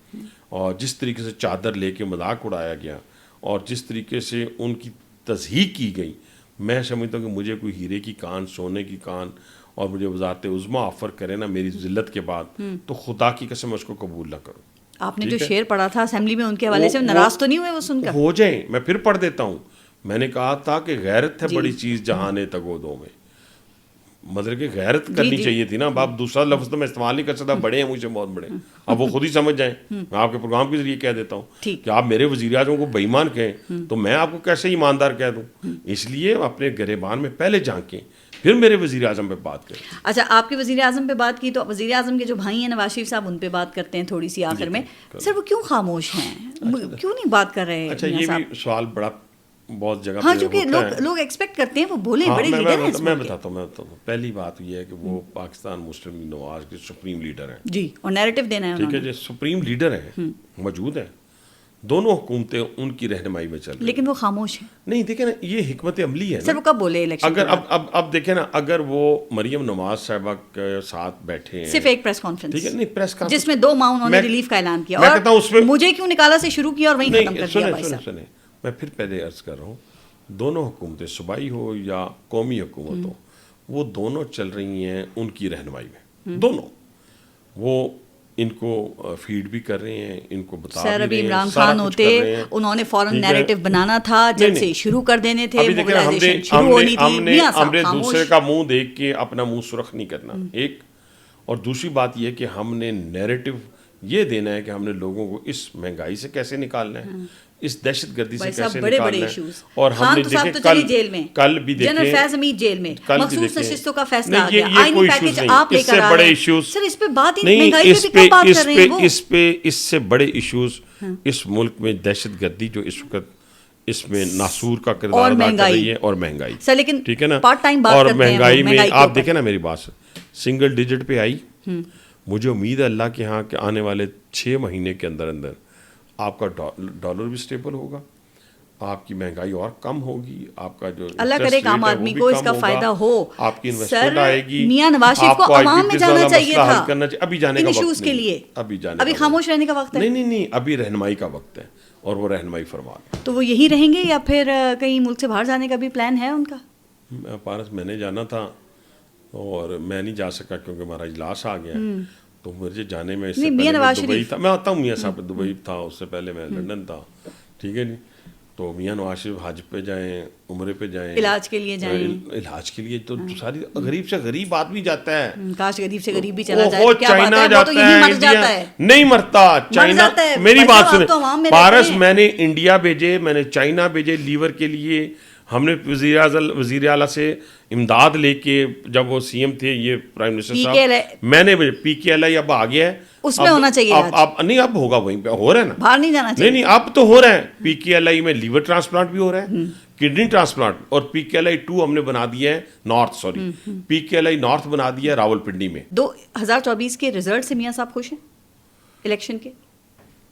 اور جس طریقے سے چادر لے کے مذاق اڑایا گیا اور جس طریقے سے ان کی تضحیق کی گئی, میں سمجھتا ہوں کہ مجھے کوئی ہیرے کی کان, سونے کی کان اور مجھے وزارت عظمیٰ آفر کرے نا میری ذلت کے بعد, تو خدا کی قسم اس کو قبول نہ کروں. آپ نے جو شعر پڑھا تھا اسمبلی میں ان کے حوالے سے, ناراض تو نہیں ہوئے وہ سن کر؟ ہو جائیں, میں پھر پڑھ دیتا ہوں. میں نے کہا تھا کہ غیرت ہے بڑی چیز جہاں تگو دو میں, مطلب کہ غیرت کرنی چاہیے تھی نا. اب آپ دوسرا لفظ تو میں استعمال نہیں کر سکتا, بڑے ہیں مجھ سے بہت بڑے, اب وہ خود ہی سمجھ جائیں. میں آپ کے پروگرام کے ذریعے کہہ دیتا ہوں کہ آپ میرے وزیر اعظم کو بے ایمان کہیں تو میں آپ کو کیسے ایماندار کہہ دوں. اس لیے اپنے گریبان میں پہلے جھانکیں, پھر میرے وزیر اعظم پہ بات کریں. اچھا, آپ کے وزیر اعظم پہ بات کی تو وزیر اعظم کے جو بھائی ہیں نواز شریف صاحب, ان پہ بات کرتے ہیں تھوڑی سی آخر میں. سر وہ کیوں خاموش ہیں, کیوں نہیں بات کر رہے؟ اچھا, یہ بھی سوال بڑا بہت جگہ ہاں, چونکہ لوگ ایکسپیکٹ کرتے ہیں وہ بولیں, بڑے لیڈر ہیں. میں بتاتا ہوں. پہلی بات یہ ہے کہ وہ پاکستان مسلم لیگ نواز کے سپریم لیڈر ہیں. جی, اور نیریٹو دینا ہے. ٹھیک ہے جی, سپریم لیڈر ہیں, موجود ہیں, دونوں حکومتیں ان کی رہنمائی میں چل رہی ہیں, لیکن وہ خاموش ہیں. نہیں دیکھیں نا, یہ حکمت عملی ہے. سر وہ کب بولے الیکشن؟ اگر اب دیکھیں نا, اگر وہ مریم نواز صاحبہ کے ساتھ بیٹھے ہیں, صرف ایک پریس کانفرنس, ٹھیک ہے, نہیں پریس کانفرنس جس میں 2 ماہ انہوں نے ریلیف کا اعلان کیا, میں کہتا ہوں اس میں مجھے کیوں نکالا سے شروع کیا اور وہیں ختم کر دیا. بھائی صاحب سنیں, میں پھر پہلے عرض کر رہا ہوں, دونوں حکومتیں صوبائی ہو یا قومی حکومت ہو, وہ دونوں چل رہی ہیں ان کی رہنمائی میں. دونوں وہ ان کو فیڈ بھی کر رہے ہیں, ان کو بتا سر. ابھی بھی رہے ہیں, عمران خان ہوتے انہوں نے فوراً نیریٹو بنانا تھا, جلد سے شروع کر دینے تھے, موبلائزیشن شروع ہونی تھی. ہم نے دوسرے کا منہ دیکھ کے اپنا منہ سرخ نہیں کرنا, ایک. اور دوسری بات یہ کہ ہم نے نیریٹو یہ دینا ہے کہ ہم نے لوگوں کو اس مہنگائی سے کیسے نکالنا ہے, اس دہشت گردی سے کیسے نکالنا ہے. اور ہم نے دیکھیں کل بھی دیکھیں, جنرل فیض حمید جیل میں مخصوص نشستوں کا فیصلہ آ گیا, یہ کوئی ایشوز نہیں, اس سے بڑے ایشوز سر اس پہ بات ہی مہنگائی پہ بھی بات کر رہے ہیں. اس سے بڑے ایشوز اس ملک میں دہشت گردی جو اس وقت اس میں ناسور کا کردار ادا کر رہی ہے, اور مہنگائی. سر لیکن ٹھیک ہے نا, پارٹ ٹائم بات اور کرتے ہیں, مہنگائی میں آپ دیکھیں نا, میری بات سنگل ڈیجٹ پہ آئی. مجھے امید ہے اللہ کے ہاں کہ آنے والے 6 مہینے کے اندر آپ کا ڈالر بھی سٹیبل ہوگا, آپ کی مہنگائی اور کم ہوگی, آپ کا جو اللہ کرے کہ عام آدمی کو اس کا فائدہ ہو, آپ کی انویسٹمنٹ آئے گی. میاں نواز شریف کو عوام میں جانا چاہیے تھا, ابھی جانے کا وقت کے لیے, ابھی خاموش رہنے کا وقت ہے. نہیں, ابھی رہنمائی کا وقت ہے, اور وہ رہنمائی فرما. تو وہ یہی رہیں گے یا پھر کہیں ملک سے باہر جانے کا بھی پلان ہے ان کا؟ پارس, میں نے جانا تھا اور میں نہیں جا سکا کیونکہ ہمارا اجلاس آ گیا, تو مجھے جانے میں اس سے پہلے دبئی تھا. میں آتا ہوں میاں صاحب دبئی تھا, اس سے پہلے میں لندن تھا. ٹھیک ہے جی, تو میاں نواز شریف حج پہ جائیں, عمرے پہ جائیں, علاج کے لیے جائیں. علاج کے لیے تو ساری غریب سے غریب آدمی جاتا ہے. کاش غریب سے غریب بھی چلا جائے. وہ چائنا جاتا ہے, نہیں مرتا چائنا. میری بات سنیں پارس, میں نے انڈیا بھیجے, میں نے چائنا بھیجے لیور کے لیے. ہم نے وزیر اعلیٰ سے امداد لے کے, جب وہ سی ایم تھے, یہ پرائم منسٹر صاحب, میں نے پی کے ایل آئی اب آ گیا ہے, اس میں ہونا چاہیے. اب نہیں, اب ہوگا, وہیں پہ ہو رہا ہے نا, باہر نہیں جانا چاہیے. نہیں, اب تو ہو رہا ہے. پی کے ایل آئی میں لیور ٹرانسپلانٹ بھی ہو رہا ہے, کڈنی ٹرانسپلانٹ, اور پی کے ایل آئی 2 ہم نے بنا دیا ہے نارتھ, پی کے ایل آئی نارتھ بنا دیا ہے راول پنڈی میں. 2024 کے رزلٹ سے میاں صاحب خوش ہیں الیکشن کے؟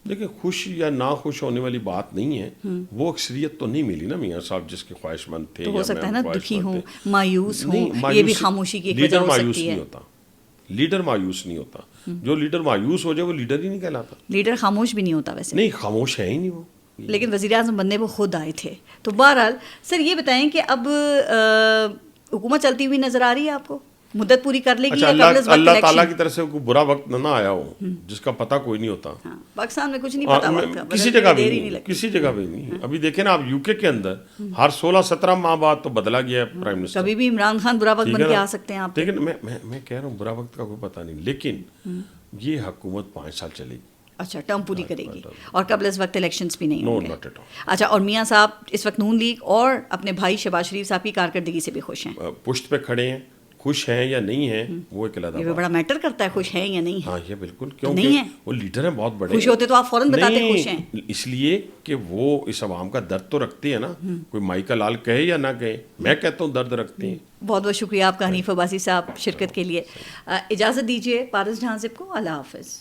دیکھیں, خوش یا ناخوش ہونے والی بات نہیں ہے, وہ اکثریت تو نہیں ملی نا میاں صاحب جس کے خواہش مند تھے. تو ہو سکتا ہے نا دکھی ہوں, مایوس ہوں, یہ بھی خاموشی کی ایک وجہ ہو سکتی ہے. لیڈر مایوس نہیں ہوتا, جو لیڈر مایوس ہو جائے وہ لیڈر ہی نہیں کہلاتا. لیڈر خاموش بھی نہیں ہوتا ویسے. نہیں, خاموش ہے ہی نہیں وہ. لیکن وزیر اعظم بننے وہ خود آئے تھے. تو بہرحال سر یہ بتائیں کہ اب حکومت چلتی ہوئی نظر آ رہی ہے آپ کو, مدت پوری کر لے گی؟ اللہ تعالیٰ کی طرف سے کوئی برا وقت نہ آیا ہو جس کا پتہ کوئی نہیں ہوتا. پاکستان میں کچھ نہیں پتا, کسی جگہ بھی نہیں, کسی جگہ بھی نہیں. ابھی دیکھیں نا آپ, یو کے اندر ہر 16-17 ماہ بعد تو بدلا گیا ہے پرائم منسٹر. کبھی بھی عمران خان برا وقت بن کے آ سکتے ہیں آپ. لیکن میں کہہ رہا ہوں برا وقت کا کوئی پتہ نہیں, لیکن یہ حکومت 5 سال چلے گی. اچھا, ٹرم پوری کرے گی, اور قبل اس وقت الیکشنز بھی نہیں ہوں گے. اچھا, اور میاں صاحب اس وقت نون لیگ اور اپنے بھائی شہباز شریف صاحب کی کارکردگی سے بھی خوش ہیں؟ پشت پہ کھڑے ہیں, خوش ہیں یا نہیں ہیں وہ ایک علیحدہ بات. یہ بڑا میٹر کرتا ہے خوش ہیں یا نہیں ہیں. ہاں, یہ بالکل, کیونکہ وہ لیڈر ہیں بہت بڑے. خوش ہوتے تو آپ فوراً بتاتے خوش ہیں. اس لیے کہ وہ اس عوام کا درد تو رکھتے ہیں نا, کوئی مائی کا لال کہے یا نہ کہے, میں کہتا ہوں درد رکھتے ہیں. بہت بہت شکریہ آپ کا حنیف عباسی صاحب شرکت کے لیے. اجازت دیجیے پارس جہاں صاحب کو. اللہ حافظ.